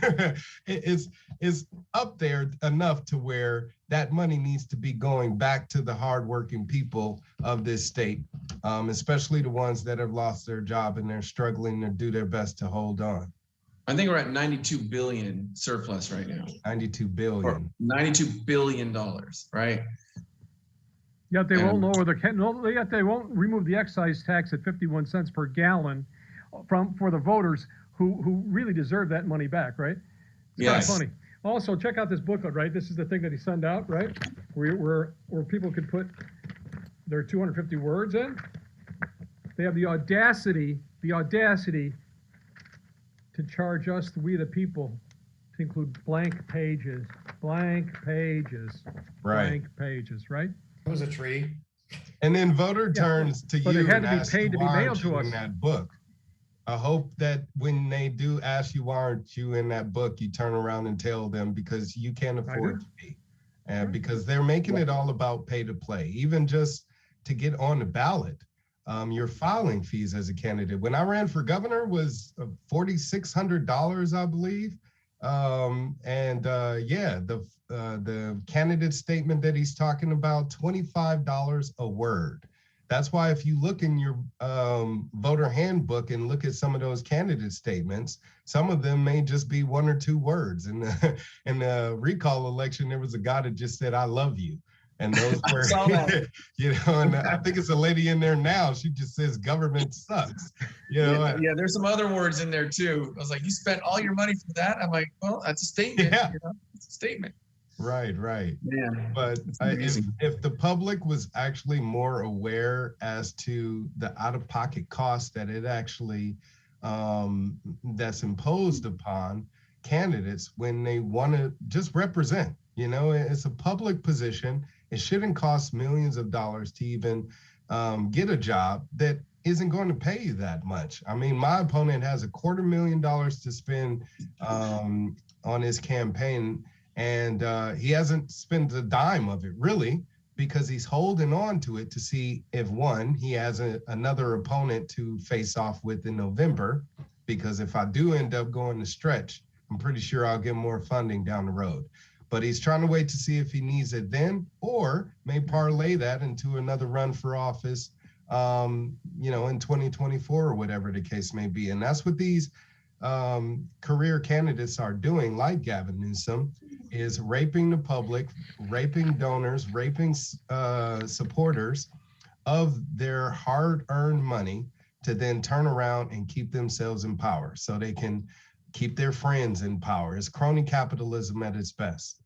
It's up there enough to where that money needs to be going back to the hardworking people of this state, especially the ones that have lost their job and they're struggling to do their best to hold on. I think we're at 92 billion surplus right now. 92 billion. Or $92 billion, right? Yet they won't lower the yet they won't remove the excise tax at 51 cents per gallon for the voters who really deserve that money back, right? It's kind of funny. Also, check out this booklet, right? This is the thing that he sent out, right? Where people could put their 250 words in. They have the audacity to charge us, we the people, to include blank pages, right? It was a tree. And then voter turns to but you it had and to be asks paid you, to be why mailed aren't to you us. in that book? I hope that when they do ask you, why aren't you in that book, you turn around and tell them because you can't afford to be. And because they're making it all about pay to play, even just to get on the ballot. Your filing fees as a candidate. When I ran for governor was $4,600, I believe. The candidate statement that he's talking about, $25 a word. That's why if you look in your voter handbook and look at some of those candidate statements, some of them may just be 1 or 2 words. In the recall election, there was a guy that just said, "I love you." And those were, and I think it's a lady in there now. She just says government sucks. Yeah, there's some other words in there too. I was like, you spent all your money for that? I'm like, well, that's a statement. Yeah. It's a statement. Right. Yeah. But if the public was actually more aware as to the out-of-pocket costs that it actually that's imposed upon candidates when they want to just represent, it's a public position. It shouldn't cost millions of dollars to even get a job that isn't going to pay you that much. I mean, my opponent has $250,000 to spend on his campaign, and he hasn't spent a dime of it really, because he's holding on to it to see if he has another opponent to face off with in November. Because if I do end up going to stretch, I'm pretty sure I'll get more funding down the road. But he's trying to wait to see if he needs it then, or may parlay that into another run for office, in 2024 or whatever the case may be. And that's what these career candidates are doing, like Gavin Newsom, is raping the public, raping donors, raping supporters of their hard-earned money to then turn around and keep themselves in power so they can keep their friends in power. It's crony capitalism at its best.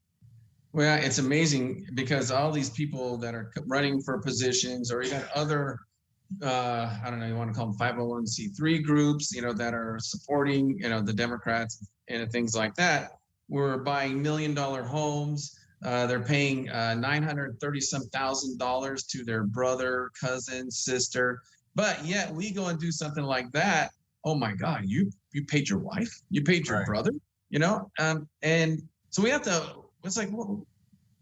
Well, it's amazing because all these people that are running for positions, or even other, I don't know, you want to call them 501c3 groups, that are supporting, the Democrats and things like that, were buying $1 million homes. They're paying $930,000 to their brother, cousin, sister. But yet we go and do something like that. Oh my God, you paid your wife, you paid your brother, and so we have to, it's like, well,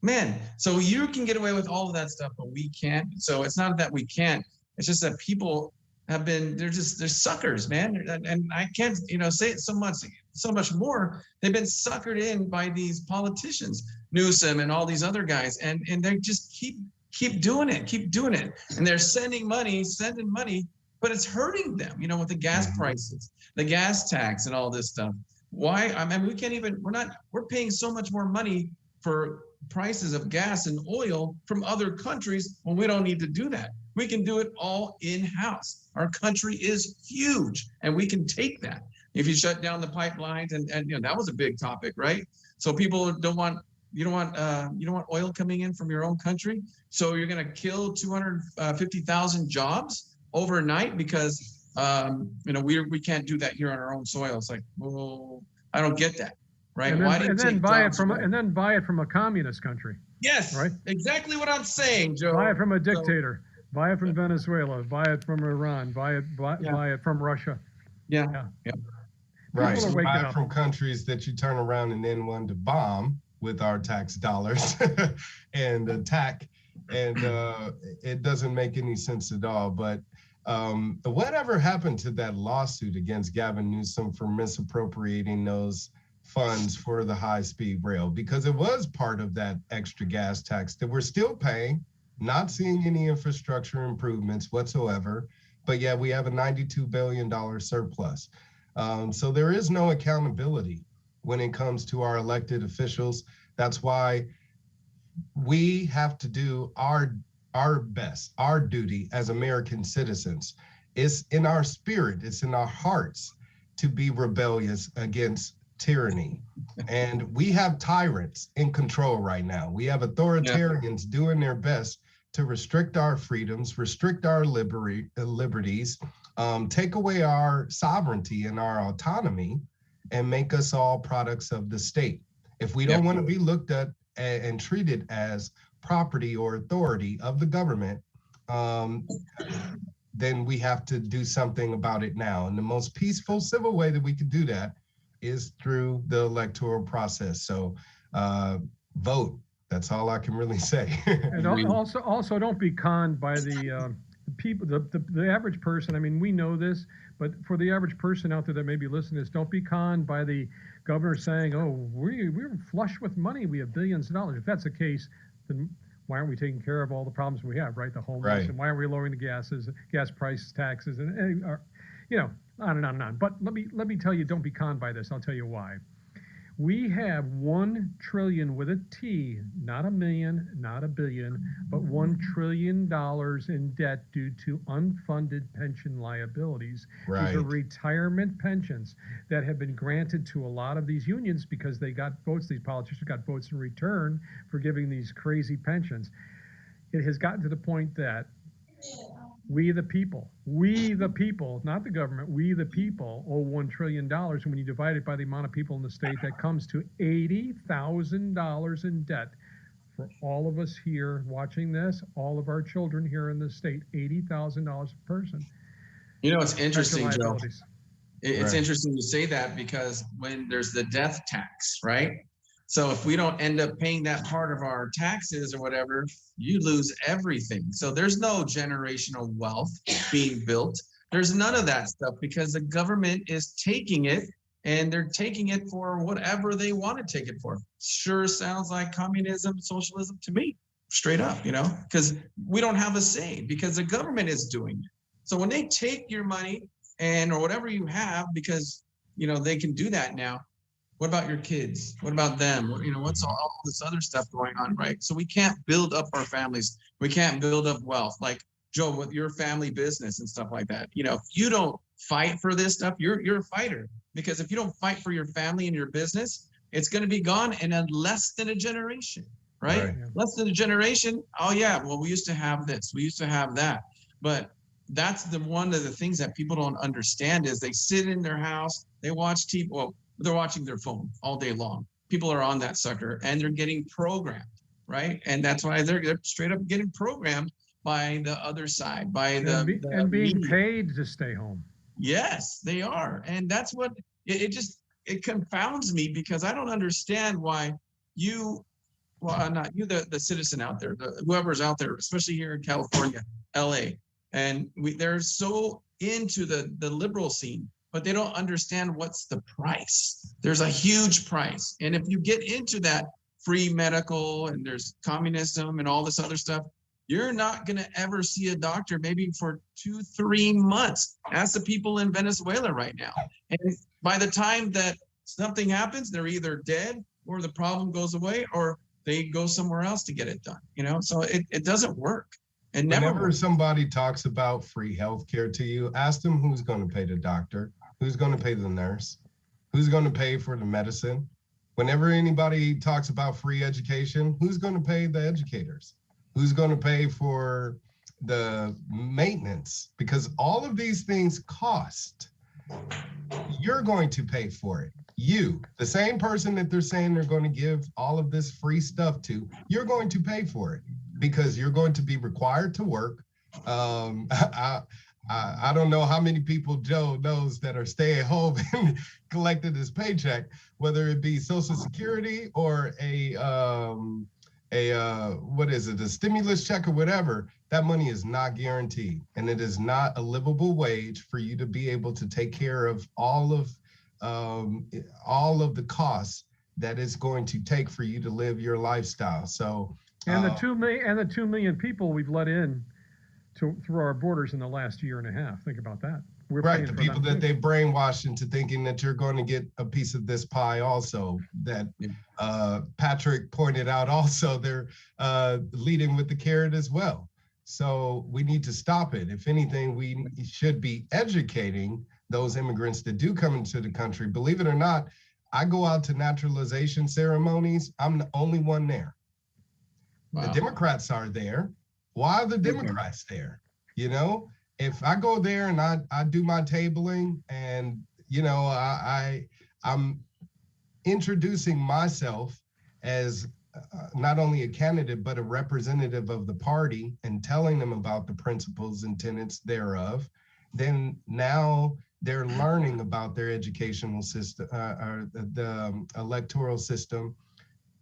man, so you can get away with all of that stuff, but we can't. So it's not that we can't, it's just that people have been, they're suckers, man. And I can't, say it so much more. They've been suckered in by these politicians, Newsom and all these other guys. And they just keep doing it. And they're sending money, but it's hurting them, with the gas prices, the gas tax and all this stuff. Why? I mean, we can't even, we're paying so much more money for prices of gas and oil from other countries when we don't need to do that. We can do it all in-house. Our country is huge and we can take that. If you shut down the pipelines and that was a big topic, right? So people you don't want oil coming in from your own country. So you're going to kill 250,000 jobs overnight because we can't do that here on our own soil. It's like, well, I don't get that. right? And then, Why do you and then take buy it jobs from away? buy it from a communist country. Yes, right? Exactly what I'm saying, Joe. Buy it from a dictator. Buy it from Venezuela. Buy it from Iran. Buy it from Russia. Yeah. Right. People are So waking buy up. from countries that you turn around and then want to bomb with our tax dollars and attack. And it doesn't make any sense at all. But whatever happened to that lawsuit against Gavin Newsom for misappropriating those funds for the high-speed rail? Because it was part of that extra gas tax that we're still paying, not seeing any infrastructure improvements whatsoever. But yeah, we have a $92 billion surplus. So there is no accountability when it comes to our elected officials. That's why we have to do our best, our duty as American citizens. It's in our spirit, it's in our hearts to be rebellious against tyranny. And we have tyrants in control right now. We have authoritarians doing their best to restrict our freedoms, restrict our liberties, take away our sovereignty and our autonomy, and make us all products of the state. If we don't want to be looked at and treated as property or authority of the government, then we have to do something about it now. And the most peaceful, civil way that we can do that is through the electoral process. So vote. That's all I can really say. And also don't be conned by the people, the average person. I mean, we know this, but for the average person out there that may be listening to this, don't be conned by the governor saying, oh, we're flush with money. We have billions of dollars. If that's the case, then why aren't we taking care of all the problems we have, right? The homeless, Right. And why aren't we lowering the gas price taxes, and you know, on and on and on. But let me tell you, don't be conned by this. I'll tell you why. We have 1 trillion with a T, not a million, not a billion, but $1 trillion in debt due to unfunded pension liabilities. Right. These are retirement pensions that have been granted to a lot of these unions because they got votes. These politicians got votes in return for giving these crazy pensions. It has gotten to the point that we the people, not the government, we the people owe $1 trillion. And when you divide it by the amount of people in the state, that comes to $80,000 in debt for all of us here watching this, all of our children here in the state, $80,000 a person. You know, it's interesting, Joe. Liabilities. It's Right. interesting you say that because when there's the death tax, right? So if we don't end up paying that part of our taxes or whatever, you lose everything. So there's no generational wealth being built. There's none of that stuff because the government is taking it and they're taking it for whatever they want to take it for. Sure sounds like communism, socialism to me, straight up, you know, because we don't have a say because the government is doing it. So when they take your money or whatever you have, because, you know, they can do that now. What about your kids? What about them? You know, what's all this other stuff going on, right? So we can't build up our families. We can't build up wealth. Like Joe, with your family business and stuff like that. You know, if you don't fight for this stuff, you're a fighter. Because if you don't fight for your family and your business, it's going to be gone in less than a generation, right? Right. Less than a generation. Oh yeah, well, we used to have this. We used to have that. But that's one of the things that people don't understand is they sit in their house, they watch TV. Well, they're watching their phone all day long. People are on that sucker and they're getting programmed, right? And that's why they're straight up getting programmed by the other side, by and being media. paid to stay home. Yes, they are. And that's what it confounds me because I don't understand why not you, the citizen out there, whoever's out there, especially here in California, LA. And they're so into the liberal scene, but they don't understand what's the price. There's a huge price. And if you get into that free medical and there's communism and all this other stuff, you're not going to ever see a doctor maybe for 2-3 months. Ask the people in Venezuela right now. And by the time that something happens, they're either dead or the problem goes away or they go somewhere else to get it done. You know, so it doesn't work. And Whenever somebody talks about free healthcare to you, ask them who's going to pay the doctor. Who's going to pay the nurse? Who's going to pay for the medicine? Whenever anybody talks about free education, who's going to pay the educators? Who's going to pay for the maintenance? Because all of these things cost. You're going to pay for it. You, the same person that they're saying they're going to give all of this free stuff to, you're going to pay for it because you're going to be required to work. I don't know how many people Joe knows that are stay at home and collected his paycheck, whether it be Social Security or what is it, a stimulus check or whatever. That money is not guaranteed, and it is not a livable wage for you to be able to take care of all of the costs that it's going to take for you to live your lifestyle. So, and the 2 million people we've let in through our borders in the last year and a half. Think about that. We're right, the people that they brainwashed into thinking that you're going to get a piece of this pie also, that Patrick pointed out also, they're leading with the carrot as well. So we need to stop it. If anything, we should be educating those immigrants that do come into the country. Believe it or not, I go out to naturalization ceremonies. I'm the only one there. Wow. The Democrats are there. Why are the Democrats there? You know, if I go there and I do my tabling and, you know, I'm introducing myself as not only a candidate, but a representative of the party and telling them about the principles and tenets thereof, then now they're learning about their educational system, or the electoral system,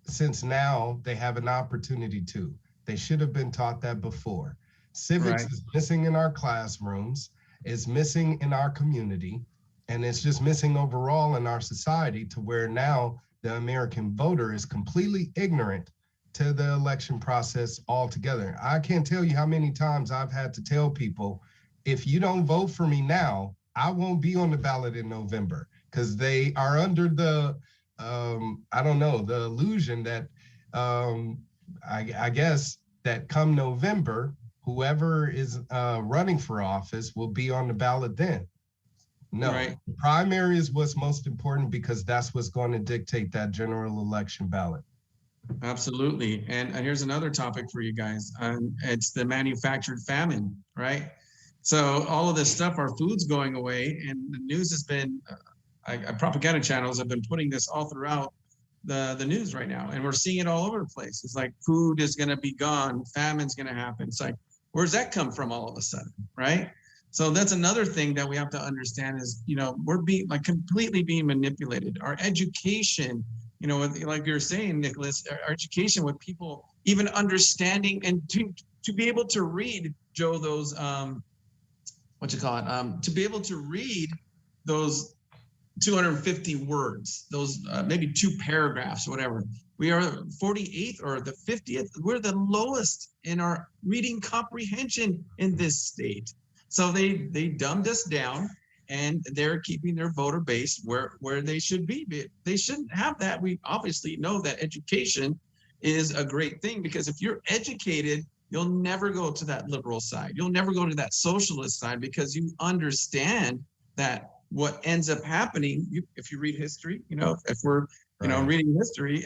since now they have an opportunity to. They should have been taught that before. Civics is missing in our classrooms, is missing in our community, and it's just missing overall in our society, to where now the American voter is completely ignorant to the election process altogether. I can't tell you how many times I've had to tell people, if you don't vote for me now, I won't be on the ballot in November, because they are under the, I don't know, the illusion that, I guess that come November, whoever is running for office will be on the ballot then. No, the primary is what's most important, because that's what's going to dictate that general election ballot. Absolutely. And here's another topic for you guys. It's the manufactured famine, right? So all of this stuff, our food's going away, and the news has been, propaganda channels have been putting this all throughout the news right now. And we're seeing it all over the place. It's like food is going to be gone. Famine's going to happen. It's like, where's that come from all of a sudden, right? So that's another thing that we have to understand is, you know, we're being completely being manipulated. Our education, you know, like you're saying, Nicholas, our education with people even understanding and to be able to read, Joe, those, to be able to read those 250 words, those maybe 2 paragraphs, whatever. We are 48th or the 50th. We're the lowest in our reading comprehension in this state. So they dumbed us down, and they're keeping their voter base where they should be. They shouldn't have that. We obviously know that education is a great thing, because if you're educated, you'll never go to that liberal side. You'll never go to that socialist side, because you understand that what ends up happening, if you read history, you know, if we're, you know, reading history,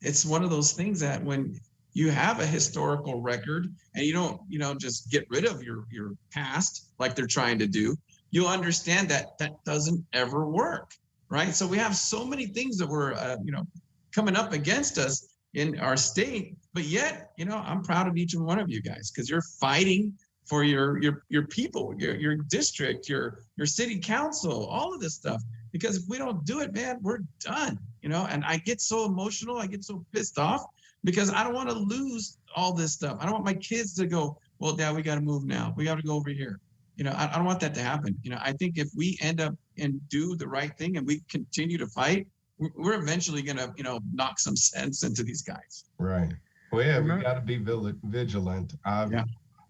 it's one of those things that when you have a historical record and you don't, you know, just get rid of your past like they're trying to do, you'll understand that that doesn't ever work, right? So we have so many things that were, you know, coming up against us in our state, but yet, you know, I'm proud of each and one of you guys, because you're fighting for your people, your district, your city council, all of this stuff. Because if we don't do it, man, we're done, you know. And I get so emotional, I get so pissed off, because I don't want to lose all this stuff. I don't want my kids to go, well, Dad, we got to move now. We got to go over here. You know, I don't want that to happen. You know, I think if we end up and do the right thing and we continue to fight, we're eventually going to, you know, knock some sense into these guys. Right. Well, yeah, we got to be vigilant.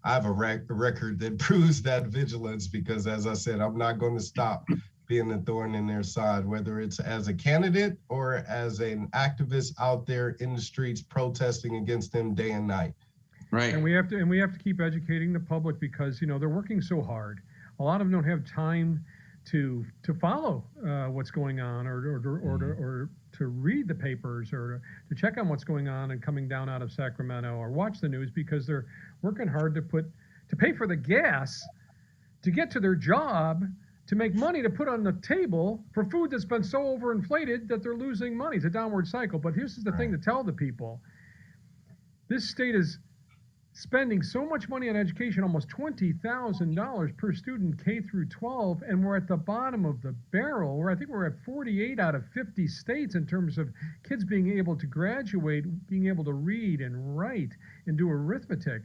I have a record that proves that vigilance, because, as I said, I'm not going to stop being a thorn in their side, whether it's as a candidate or as an activist out there in the streets protesting against them day and night. Right. And we have to keep educating the public, because, you know, they're working so hard. A lot of them don't have time to follow what's going on, or to read the papers, or to check on what's going on and coming down out of Sacramento, or watch the news, because they're working hard to pay for the gas to get to their job, to make money to put on the table for food that's been so overinflated that they're losing money. It's a downward cycle. But here's the thing to tell the people. This state is spending so much money on education, almost $20,000 per student K through 12, and we're at the bottom of the barrel. I think we're at 48 out of 50 states in terms of kids being able to graduate, being able to read and write and do arithmetic.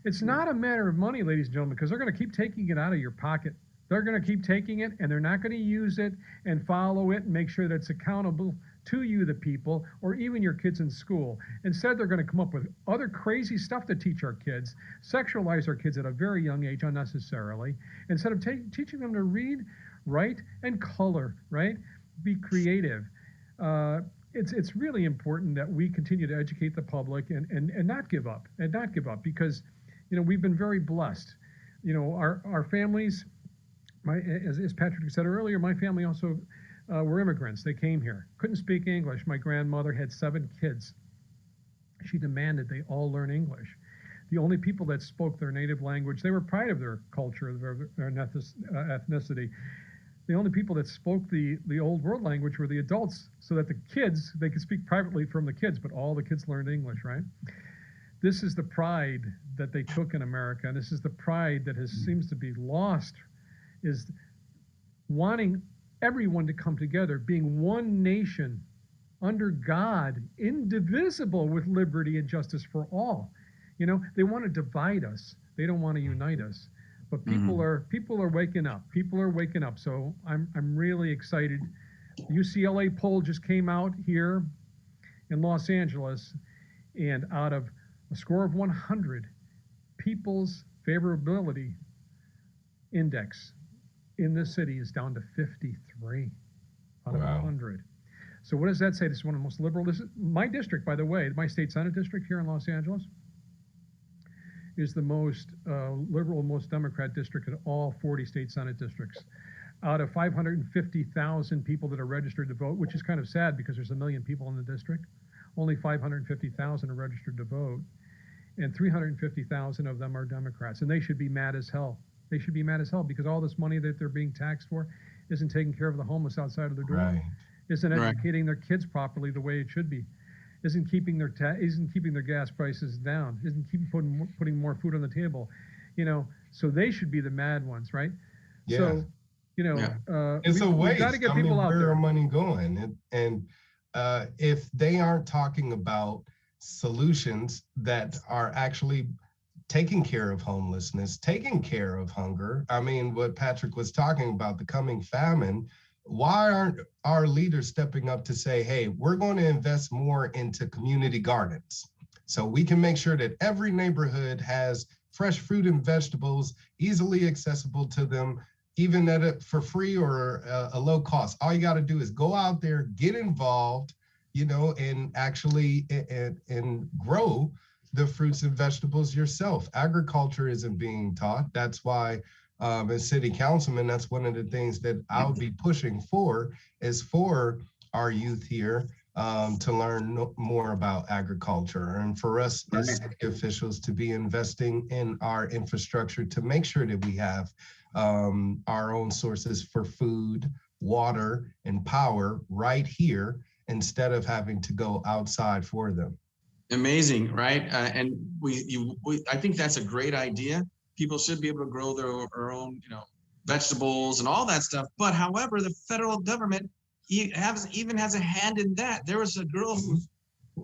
It's not a matter of money, ladies and gentlemen, because they're going to keep taking it out of your pocket. They're going to keep taking it, and they're not going to use it and follow it and make sure that it's accountable to you, the people, or even your kids in school. Instead, they're going to come up with other crazy stuff to teach our kids, sexualize our kids at a very young age unnecessarily, instead of teaching them to read, write, and color, right? Be creative. It's really important that we continue to educate the public and not give up, because, we've been very blessed. Our families, as Patrick said earlier, my family also were immigrants. They came here, couldn't speak English. My grandmother had 7 kids. She demanded they all learn English. The only people that spoke their native language, they were proud of their culture, their ethnicity. The only people that spoke the old world language were the adults, so that the kids, they could speak privately from the kids, but all the kids learned English, right? This is the pride that they took in America, and this is the pride that seems to be lost, is wanting everyone to come together, being one nation under God, indivisible, with liberty and justice for all. They want to divide us. They don't want to unite us. But people are waking up. People are waking up. So I'm really excited. The UCLA poll just came out here in Los Angeles, and out of a score of 100, people's favorability index in this city is down to 53 out of 100. So what does that say? This is one of the most liberal. This is my district, by the way, my state Senate district here in Los Angeles is the most liberal, most Democrat district in all 40 state Senate districts. Out of 550,000 people that are registered to vote, which is kind of sad because there's 1 million people in the district, only 550,000 are registered to vote, and 350,000 of them are Democrats, and they should be mad as hell. They should be mad as hell because all this money that they're being taxed for isn't taking care of the homeless outside of their door, isn't educating their kids properly the way it should be, isn't keeping their gas prices down, isn't putting more food on the table, So they should be the mad ones, right? Yeah. So, it's a waste. We've got to get people out where there. Are money going? And if they aren't talking about solutions that are actually taking care of homelessness, taking care of hunger. I mean, what Patrick was talking about, the coming famine, why aren't our leaders stepping up to say, hey, we're going to invest more into community gardens so we can make sure that every neighborhood has fresh fruit and vegetables easily accessible to them, even for free or a low cost. All you got to do is go out there, get involved, and actually and grow the fruits and vegetables yourself. Agriculture isn't being taught. That's why as city councilman, that's one of the things that I'll be pushing for, is for our youth here to learn more about agriculture, and for us as city officials to be investing in our infrastructure to make sure that we have our own sources for food, water, and power right here instead of having to go outside for them. Amazing, right? And I think that's a great idea. People should be able to grow their own, vegetables and all that stuff. But however, the federal government even has a hand in that. There was a girl who,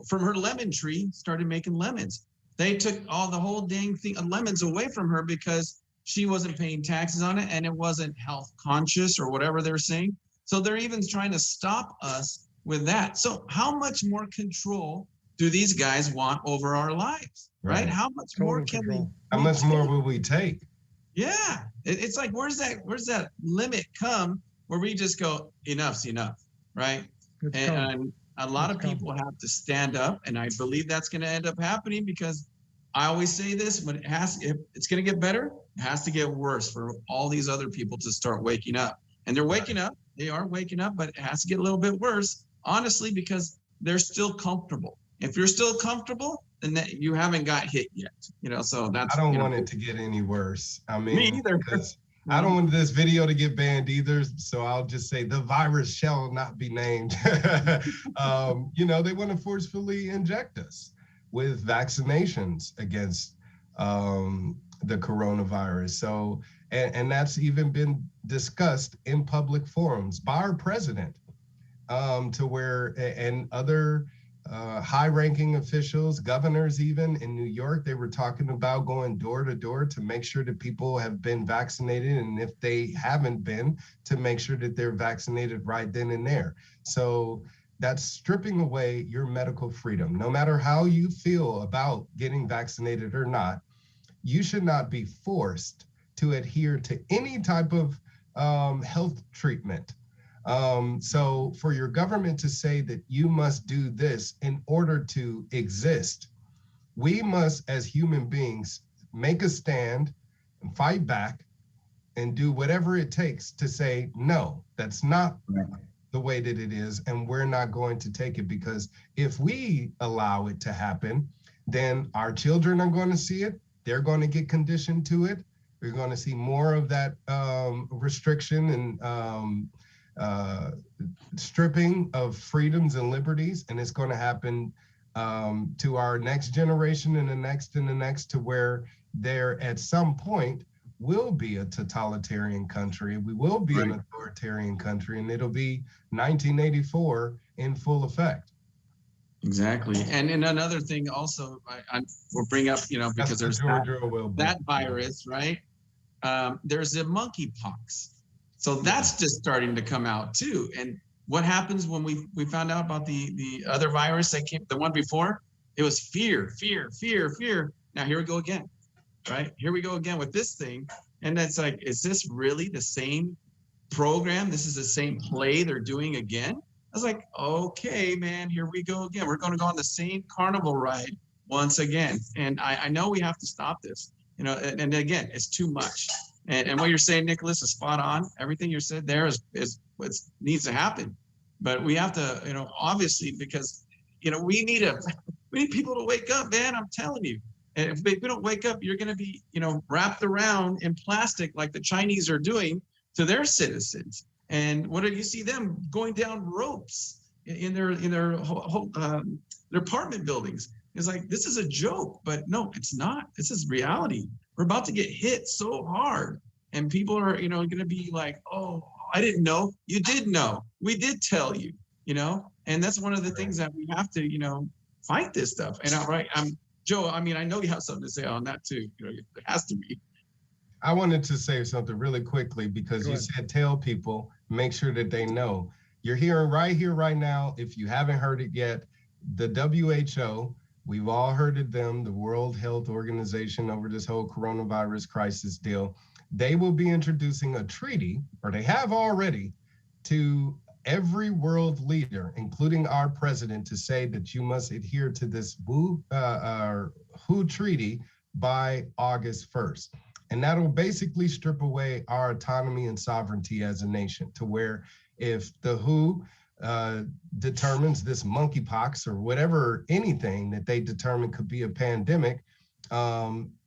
from her lemon tree, started making lemons. They took the whole dang thing of lemons away from her because she wasn't paying taxes on it, and it wasn't health conscious or whatever they're saying. So they're even trying to stop us with that. So how much more control do these guys want over our lives, right? How much more can we? How much more will we take? Yeah, it's like, where's that limit come where we just go, enough's enough, right? And a lot of people have to stand up, and I believe that's going to end up happening because I always say this, but if it's going to get better, it has to get worse for all these other people to start waking up. And they're waking up, they are waking up, but it has to get a little bit worse, honestly, because they're still comfortable. If you're still comfortable, then you haven't got hit yet, so that's. I don't want it to get any worse. I mean, me either. I don't want this video to get banned either, so I'll just say the virus shall not be named. They want to forcefully inject us with vaccinations against the coronavirus. So, and that's even been discussed in public forums by our president, to where, and other high-ranking officials, governors even in New York, they were talking about going door to door to make sure that people have been vaccinated, and if they haven't been, to make sure that they're vaccinated right then and there. So that's stripping away your medical freedom. No matter how you feel about getting vaccinated or not, you should not be forced to adhere to any type of health treatment. So for your government to say that you must do this in order to exist, we must, as human beings, make a stand and fight back and do whatever it takes to say, no, that's not the way that it is, and we're not going to take it, because if we allow it to happen, then our children are going to see it. They're going to get conditioned to it. We're going to see more of that restriction and stripping of freedoms and liberties, and it's going to happen to our next generation and the next, to where there at some point will be a totalitarian country. We will be an authoritarian country, and it'll be 1984 in full effect. Exactly. And another thing also, we'll bring up, because there's that virus, right? There's the monkeypox. So that's just starting to come out too. And what happens when we found out about the other virus that came, the one before? It was fear. Now here we go again, right? Here we go again with this thing. And that's like, is this really the same program? This is the same play they're doing again? I was like, okay, man, here we go again. We're going to go on the same carnival ride once again. And I know we have to stop this, and again, it's too much. And what you're saying, Nicholas, is spot on. Everything you said there is what needs to happen. But we have to, obviously, because, we need people to wake up, man. I'm telling you. And if we don't wake up, you're going to be, wrapped around in plastic like the Chinese are doing to their citizens. And what do you see them going down ropes in their apartment buildings? It's like, this is a joke, but no, it's not. This is reality. We're about to get hit so hard, and people are, going to be like, oh, I didn't know. You did know. We did tell you, and that's one of the things that we have to, fight this stuff. And Joe, I know you have something to say on that too. It has to be. I wanted to say something really quickly, because you said tell people, make sure that they know. You're hearing right here, right now, if you haven't heard it yet, the WHO, we've all heard of them, the World Health Organization, over this whole coronavirus crisis deal. They will be introducing a treaty, or they have already, to every world leader, including our president, to say that you must adhere to this WHO treaty by August 1st. And that'll basically strip away our autonomy and sovereignty as a nation, to where if the WHO determines this monkeypox or whatever, anything that they determine could be a pandemic,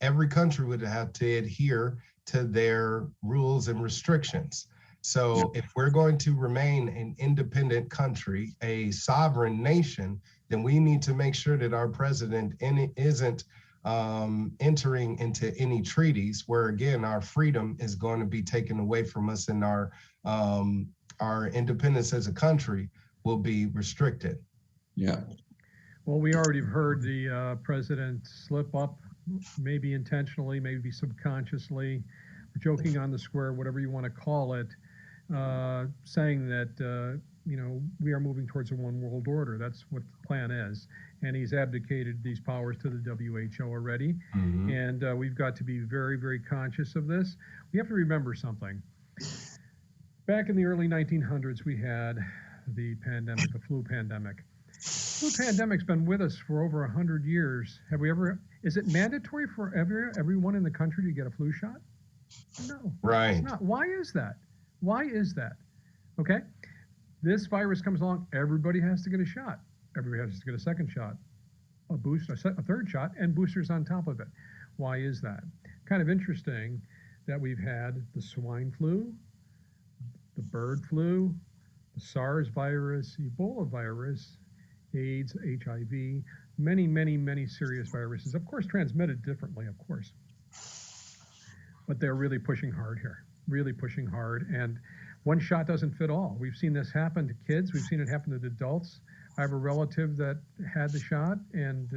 every country would have to adhere to their rules and restrictions. So if we're going to remain an independent country, a sovereign nation, then we need to make sure that our president isn't entering into any treaties where, again, our freedom is going to be taken away from us, and our independence as a country will be restricted. Yeah. Well, we already heard the president slip up, maybe intentionally, maybe subconsciously, joking on the square, whatever you want to call it, saying that, we are moving towards a one world order. That's what the plan is. And he's abdicated these powers to the WHO already. Mm-hmm. And we've got to be very, very conscious of this. We have to remember something. Back in the early 1900s, we had the pandemic, the flu pandemic. The flu pandemic's been with us for over 100 years. Is it mandatory for everyone in the country to get a flu shot? No. Right. It's not. Why is that? Okay. This virus comes along, everybody has to get a shot. Everybody has to get a second shot, a boost, a third shot, and boosters on top of it. Why is that? Kind of interesting that we've had the swine flu, the bird flu, the SARS virus, Ebola virus, AIDS, HIV, many serious viruses, of course, transmitted differently, of course. But they're really pushing hard here, really pushing hard. And one shot doesn't fit all. We've seen this happen to kids. We've seen it happen to adults. I have a relative that had the shot and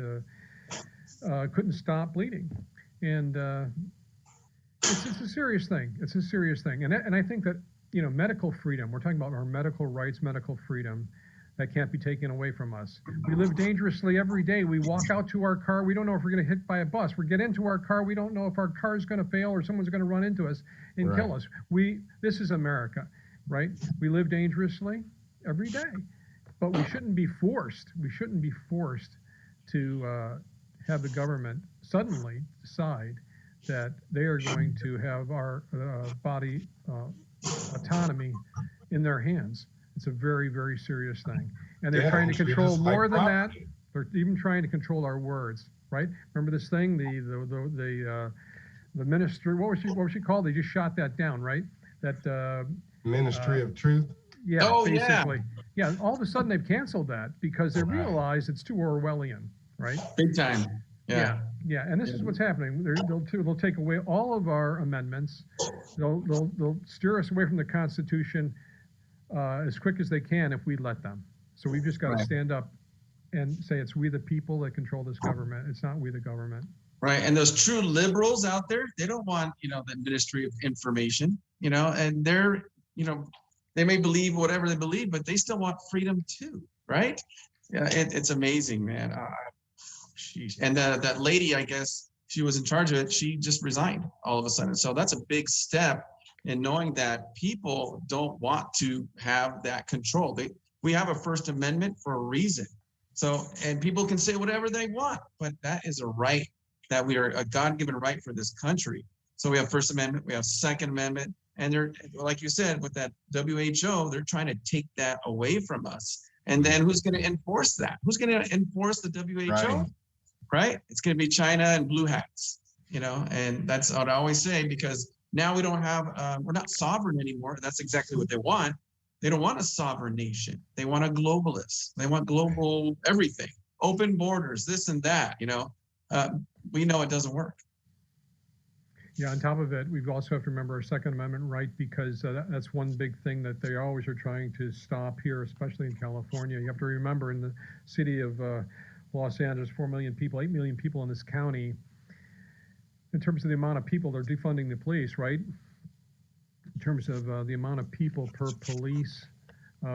couldn't stop bleeding. And it's a serious thing. It's a serious thing. And I think that, you know, medical freedom, we're talking about our medical rights, medical freedom, that can't be taken away from us. We live dangerously every day. We walk out to our car. We don't know if we're going to hit by a bus. We get into our car. We don't know if our car is going to fail or someone's going to run into us and kill us. This is America, right? We live dangerously every day, but we shouldn't be forced. We shouldn't be forced to have the government suddenly decide that they are going to have our body autonomy in their hands. It's a very serious thing. And they're trying to control more than that. They're even trying to control our words, right? Remember this thing, the ministry, what was she called? They just shot that down, right? That Ministry of Truth. Yeah, basically. Yeah, all of a sudden they've canceled that because they realize it's too Orwellian, right? Big time. Yeah. And this is what's happening. They'll take away all of our amendments. They'll steer us away from the Constitution as quick as they can if we let them. So we've just got to stand up and say it's we the people that control this government. It's not we the government. Right. And those true liberals out there, they don't want, you know, the Ministry of Information, you know, and they're, you know, they may believe whatever they believe, but they still want freedom too. Right. Yeah. It's amazing, man. And that lady, I guess she was in charge of it. She just resigned all of a sudden. So that's a big step in knowing that people don't want to have that control. We have a First Amendment for a reason. So, and people can say whatever they want, but that is a right that we are a God-given right for this country. So we have First Amendment, we have Second Amendment, and they're, like you said, with that WHO, they're trying to take that away from us. And then who's going to enforce that? Who's going to enforce the WHO? Right? It's going to be China and blue hats, you know, and that's what I always say, because now we don't have, we're not sovereign anymore. That's exactly what they want. They don't want a sovereign nation. They want a globalist. They want global everything, open borders, this and that, you know. We know it doesn't work. Yeah, on top of it, we also have to remember our Second Amendment right, because that's one big thing that they always are trying to stop here, especially in California. You have to remember in the city of Los Angeles, 4 million people, 8 million people in this county. In terms of the amount of people, they're defunding the police, right? In terms of the amount of people per police,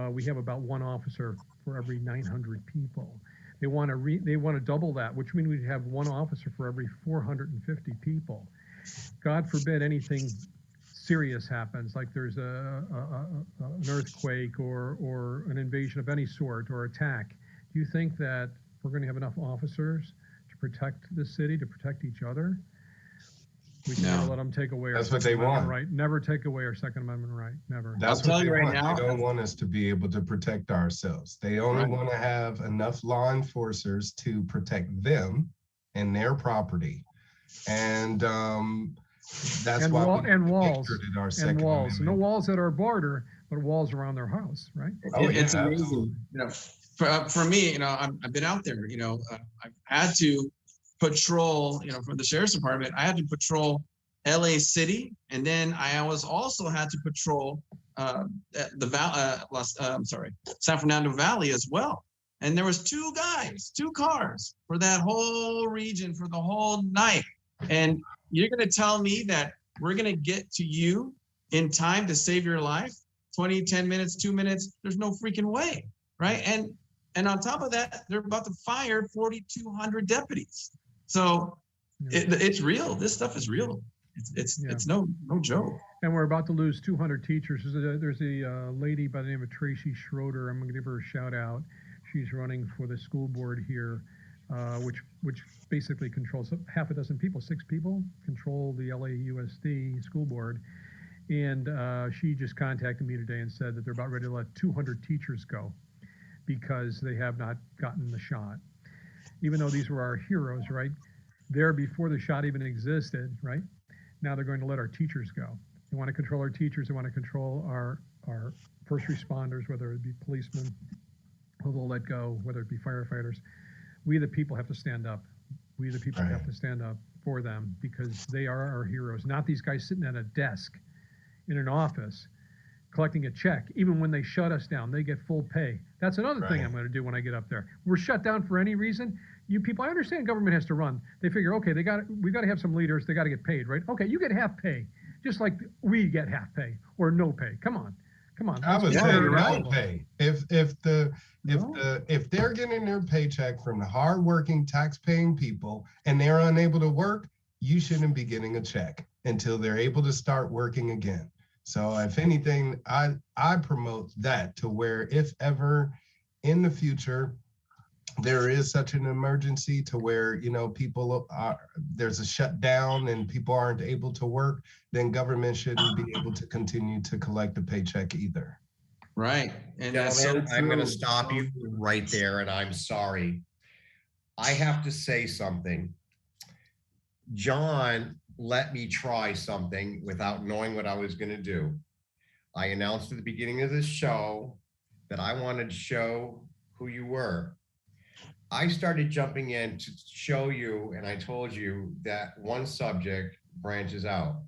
we have about one officer for every 900 people. They want to double that, which means we'd have one officer for every 450 people. God forbid anything serious happens, like there's an earthquake or an invasion of any sort or attack. Do you think that we're going to have enough officers to protect the city, to protect each other? We can never let them take away our Second Amendment right. Never take away our Second Amendment right. Never. That's what they want. They don't want us to be able to protect ourselves. They only want to have enough law enforcers to protect them and their property. And that's why walls and walls. No walls at our border, but walls around their house, right? It's amazing. You know, for me, you know, I've been out there. You know, I've had to patrol, you know, from the sheriff's department. I had to patrol LA City, and then I also had to patrol San Fernando Valley as well. And there was two cars for that whole region for the whole night. And you're going to tell me that we're going to get to you in time to save your life? 20, 10 minutes, 2 minutes? There's no freaking way, right? And on top of that, they're about to fire 4,200 deputies. So it's real. This stuff is real. It's no joke. And we're about to lose 200 teachers. There's a lady by the name of Tracy Schroeder. I'm going to give her a shout out. She's running for the school board here, which basically controls half a dozen people, 6 people control the LAUSD school board. And she just contacted me today and said that they're about ready to let 200 teachers go because they have not gotten the shot. Even though these were our heroes, right? There before the shot even existed, right? Now they're going to let our teachers go. They want to control our teachers. They want to control our first responders, whether it be policemen, who they'll let go, whether it be firefighters. We, the people, have to stand up. We, the people, have to stand up for them because they are our heroes, not these guys sitting at a desk in an office collecting a check. Even when they shut us down, they get full pay. That's another thing I'm going to do when I get up there. We're shut down for any reason. You people, I understand government has to run. They figure, okay, we got to have some leaders. They got to get paid, right? Okay, you get half pay, just like we get half pay or no pay. Come on. I would say no pay. If they're getting their paycheck from the hardworking, tax-paying people and they're unable to work, you shouldn't be getting a check until they're able to start working again. So if anything, I promote that to where if ever in the future there is such an emergency to where, you know, people are, there's a shutdown and people aren't able to work, then government shouldn't be able to continue to collect a paycheck either. Right. And Gentlemen, that's so I'm going to true. stop you right there, and I'm sorry. I have to say something. John let me try something without knowing what I was going to do. I announced at the beginning of this show that I wanted to show who you were. I started jumping in to show you, and I told you that one subject branches out.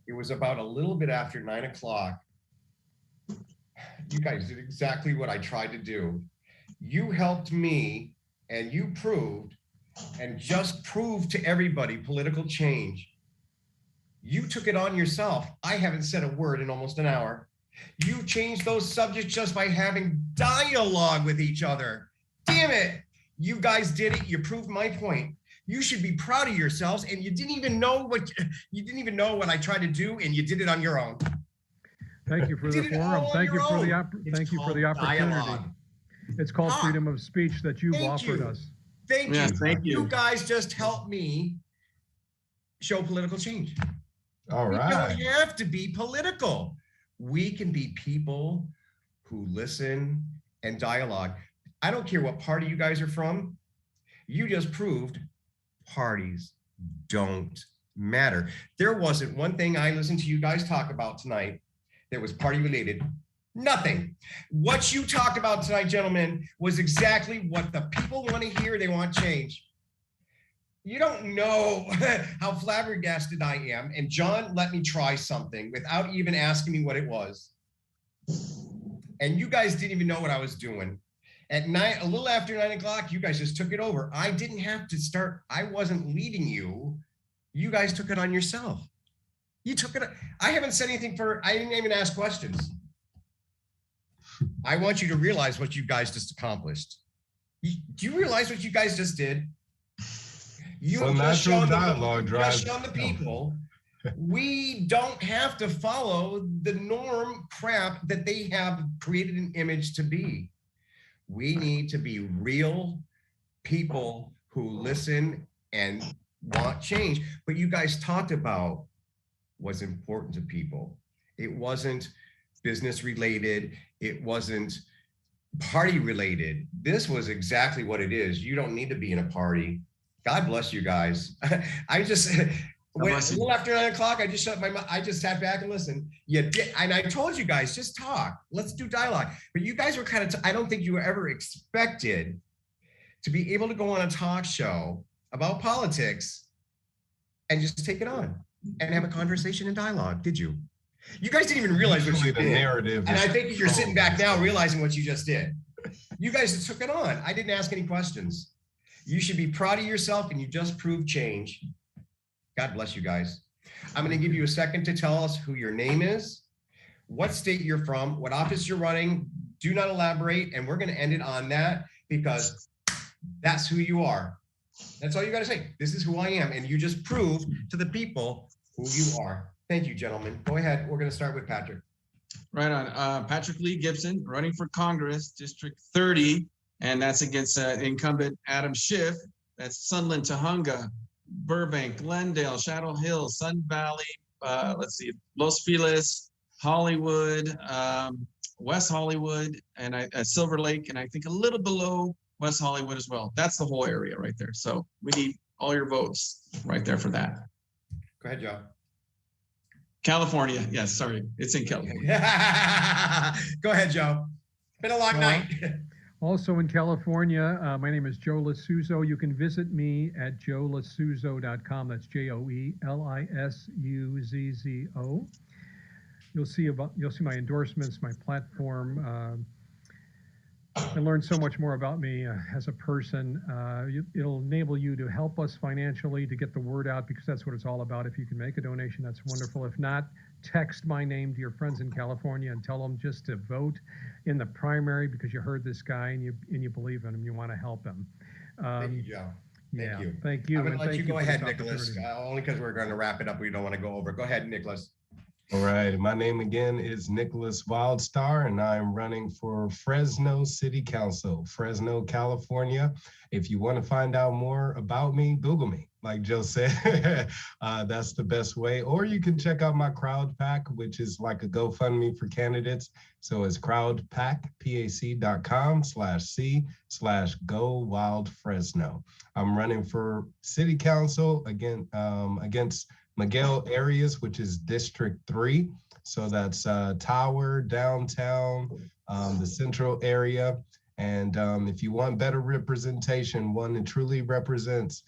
It was about a little bit after 9 o'clock. You guys did exactly what I tried to do. You helped me, and you proved, and just proved to everybody political change. You took it on yourself. I haven't said a word in almost an hour. You changed those subjects just by having dialogue with each other. Damn it. You guys did it. You proved my point. You should be proud of yourselves, and you didn't even know what I tried to do, and you did it on your own. Thank you for the forum. Thank you for the opportunity. Dialogue. It's called freedom of speech that you've offered us. Thank you. Thank you. You guys just helped me show political change. All right. We don't have to be political. We can be people who listen and dialogue. I don't care what party you guys are from. You just proved parties don't matter. There wasn't one thing I listened to you guys talk about tonight that was party related. Nothing. What you talked about tonight, gentlemen, was exactly what the people want to hear. They want change. You don't know how flabbergasted I am. And John let me try something without even asking me what it was. And you guys didn't even know what I was doing. At night, a little after 9 o'clock, you guys just took it over. I didn't have to start. I wasn't leading you. You guys took it on yourself. You took it. I haven't said anything I didn't even ask questions. I want you to realize what you guys just accomplished. Do you realize what you guys just did? You just shown the people. We don't have to follow the norm crap that they have created an image to be. We need to be real people who listen and want change. But you guys talked about what's important to people. It wasn't business related. It wasn't party related. This was exactly what it is. You don't need to be in a party. God bless you guys. I just, a little after 9 o'clock, I just shut my mouth. I just sat back and listened. And I told you guys, just talk. Let's do dialogue. But you guys were kind of, I don't think you were ever expected to be able to go on a talk show about politics and just take it on and have a conversation and dialogue, did you? You guys didn't even realize what you did. Narrative. And I think you're sitting back now realizing what you just did. You guys just took it on. I didn't ask any questions. You should be proud of yourself, and you just proved change. God bless you guys. I'm going to give you a second to tell us who your name is, what state you're from, what office you're running. Do not elaborate, and we're going to end it on that because that's who you are. That's all you got to say. This is who I am, and you just proved to the people who you are. Thank you, gentlemen. Go ahead. We're going to start with Patrick. Right on. Patrick Lee Gibson, running for Congress, District 30, and that's against incumbent Adam Schiff. That's Sunland, Tahunga, Burbank, Glendale, Shadow Hill, Sun Valley, Los Feliz, Hollywood, West Hollywood, and Silver Lake, and I think a little below West Hollywood as well. That's the whole area right there. So we need all your votes right there for that. Go ahead, Joe. California. Yes, sorry. It's in California. Go ahead, Joe. Been a long night. Also in California, my name is Joe Lisuzo. You can visit me at joelisuzo.com. That's JoeLisuzzo. You'll see my endorsements, my platform, and learn so much more about me as a person. It'll enable you to help us financially to get the word out, because that's what it's all about. If you can make a donation, that's wonderful. If not, text my name to your friends in California and tell them just to vote in the primary because you heard this guy and you believe in him. You want to help him. Thank you, Joe. Thank you. I'm going to let you go ahead, for this Nicholas. opportunity. Only because we're going to wrap it up. We don't want to go over. Go ahead, Nicholas. All right. My name again is Nicholas Wildstar, and I'm running for Fresno City Council, Fresno, California. If you want to find out more about me, Google me, like Joe said. That's the best way. Or you can check out my crowd pack, which is like a GoFundMe for candidates. So it's crowdpack.com/C/GoWildFresno. I'm running for City Council again against Miguel Arias, which is District 3. So that's Tower, downtown, the central area. And if you want better representation, one that truly represents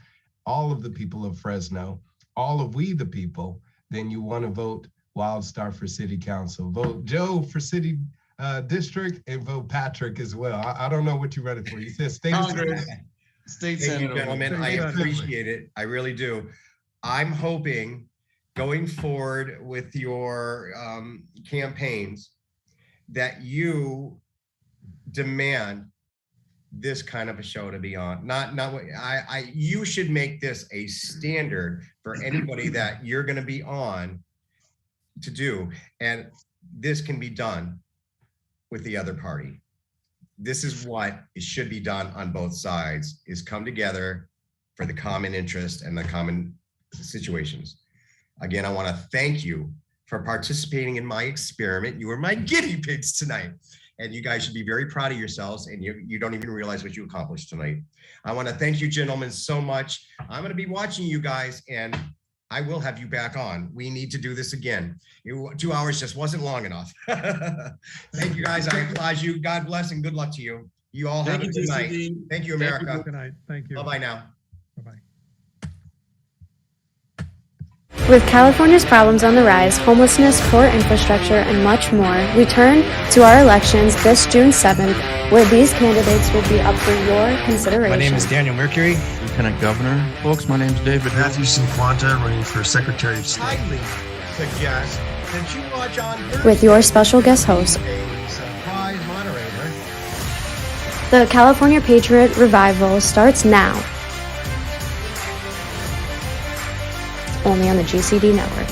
all of the people of Fresno, all of we the people, then you want to vote Wildstar for City Council. Vote Joe for City District and vote Patrick as well. I don't know what you're running for. You said state Congress, state Thank you, senator. gentlemen. I appreciate it. I really do. I'm hoping going forward with your campaigns that you demand this kind of a show to be on. Not what you should make this a standard for anybody that you're going to be on to do. And this can be done with the other party. This is what it should be done on both sides, is come together for the common interest and the common situations. Again, I want to thank you for participating in my experiment. You were my guinea pigs tonight, and you guys should be very proud of yourselves, and you don't even realize what you accomplished tonight. I want to thank you, gentlemen, so much. I'm going to be watching you guys, and I will have you back on. We need to do this again. 2 hours just wasn't long enough. Thank you, guys. I applaud you. God bless and good luck to you. You all have a good night. Thank you, America. Good night. Thank you. Bye-bye now. Bye-bye. With California's problems on the rise, homelessness, poor infrastructure, and much more, return to our elections this June 7th, where these candidates will be up for your consideration. My name is Daniel Mercury. Lieutenant Governor. Folks, my name's David. Matthew Cinquanta, running for Secretary of State. Highly suggest that you watch on Thursday With your special guest host, a surprise moderator. the California Patriot Revival starts now. Only on the GCD network.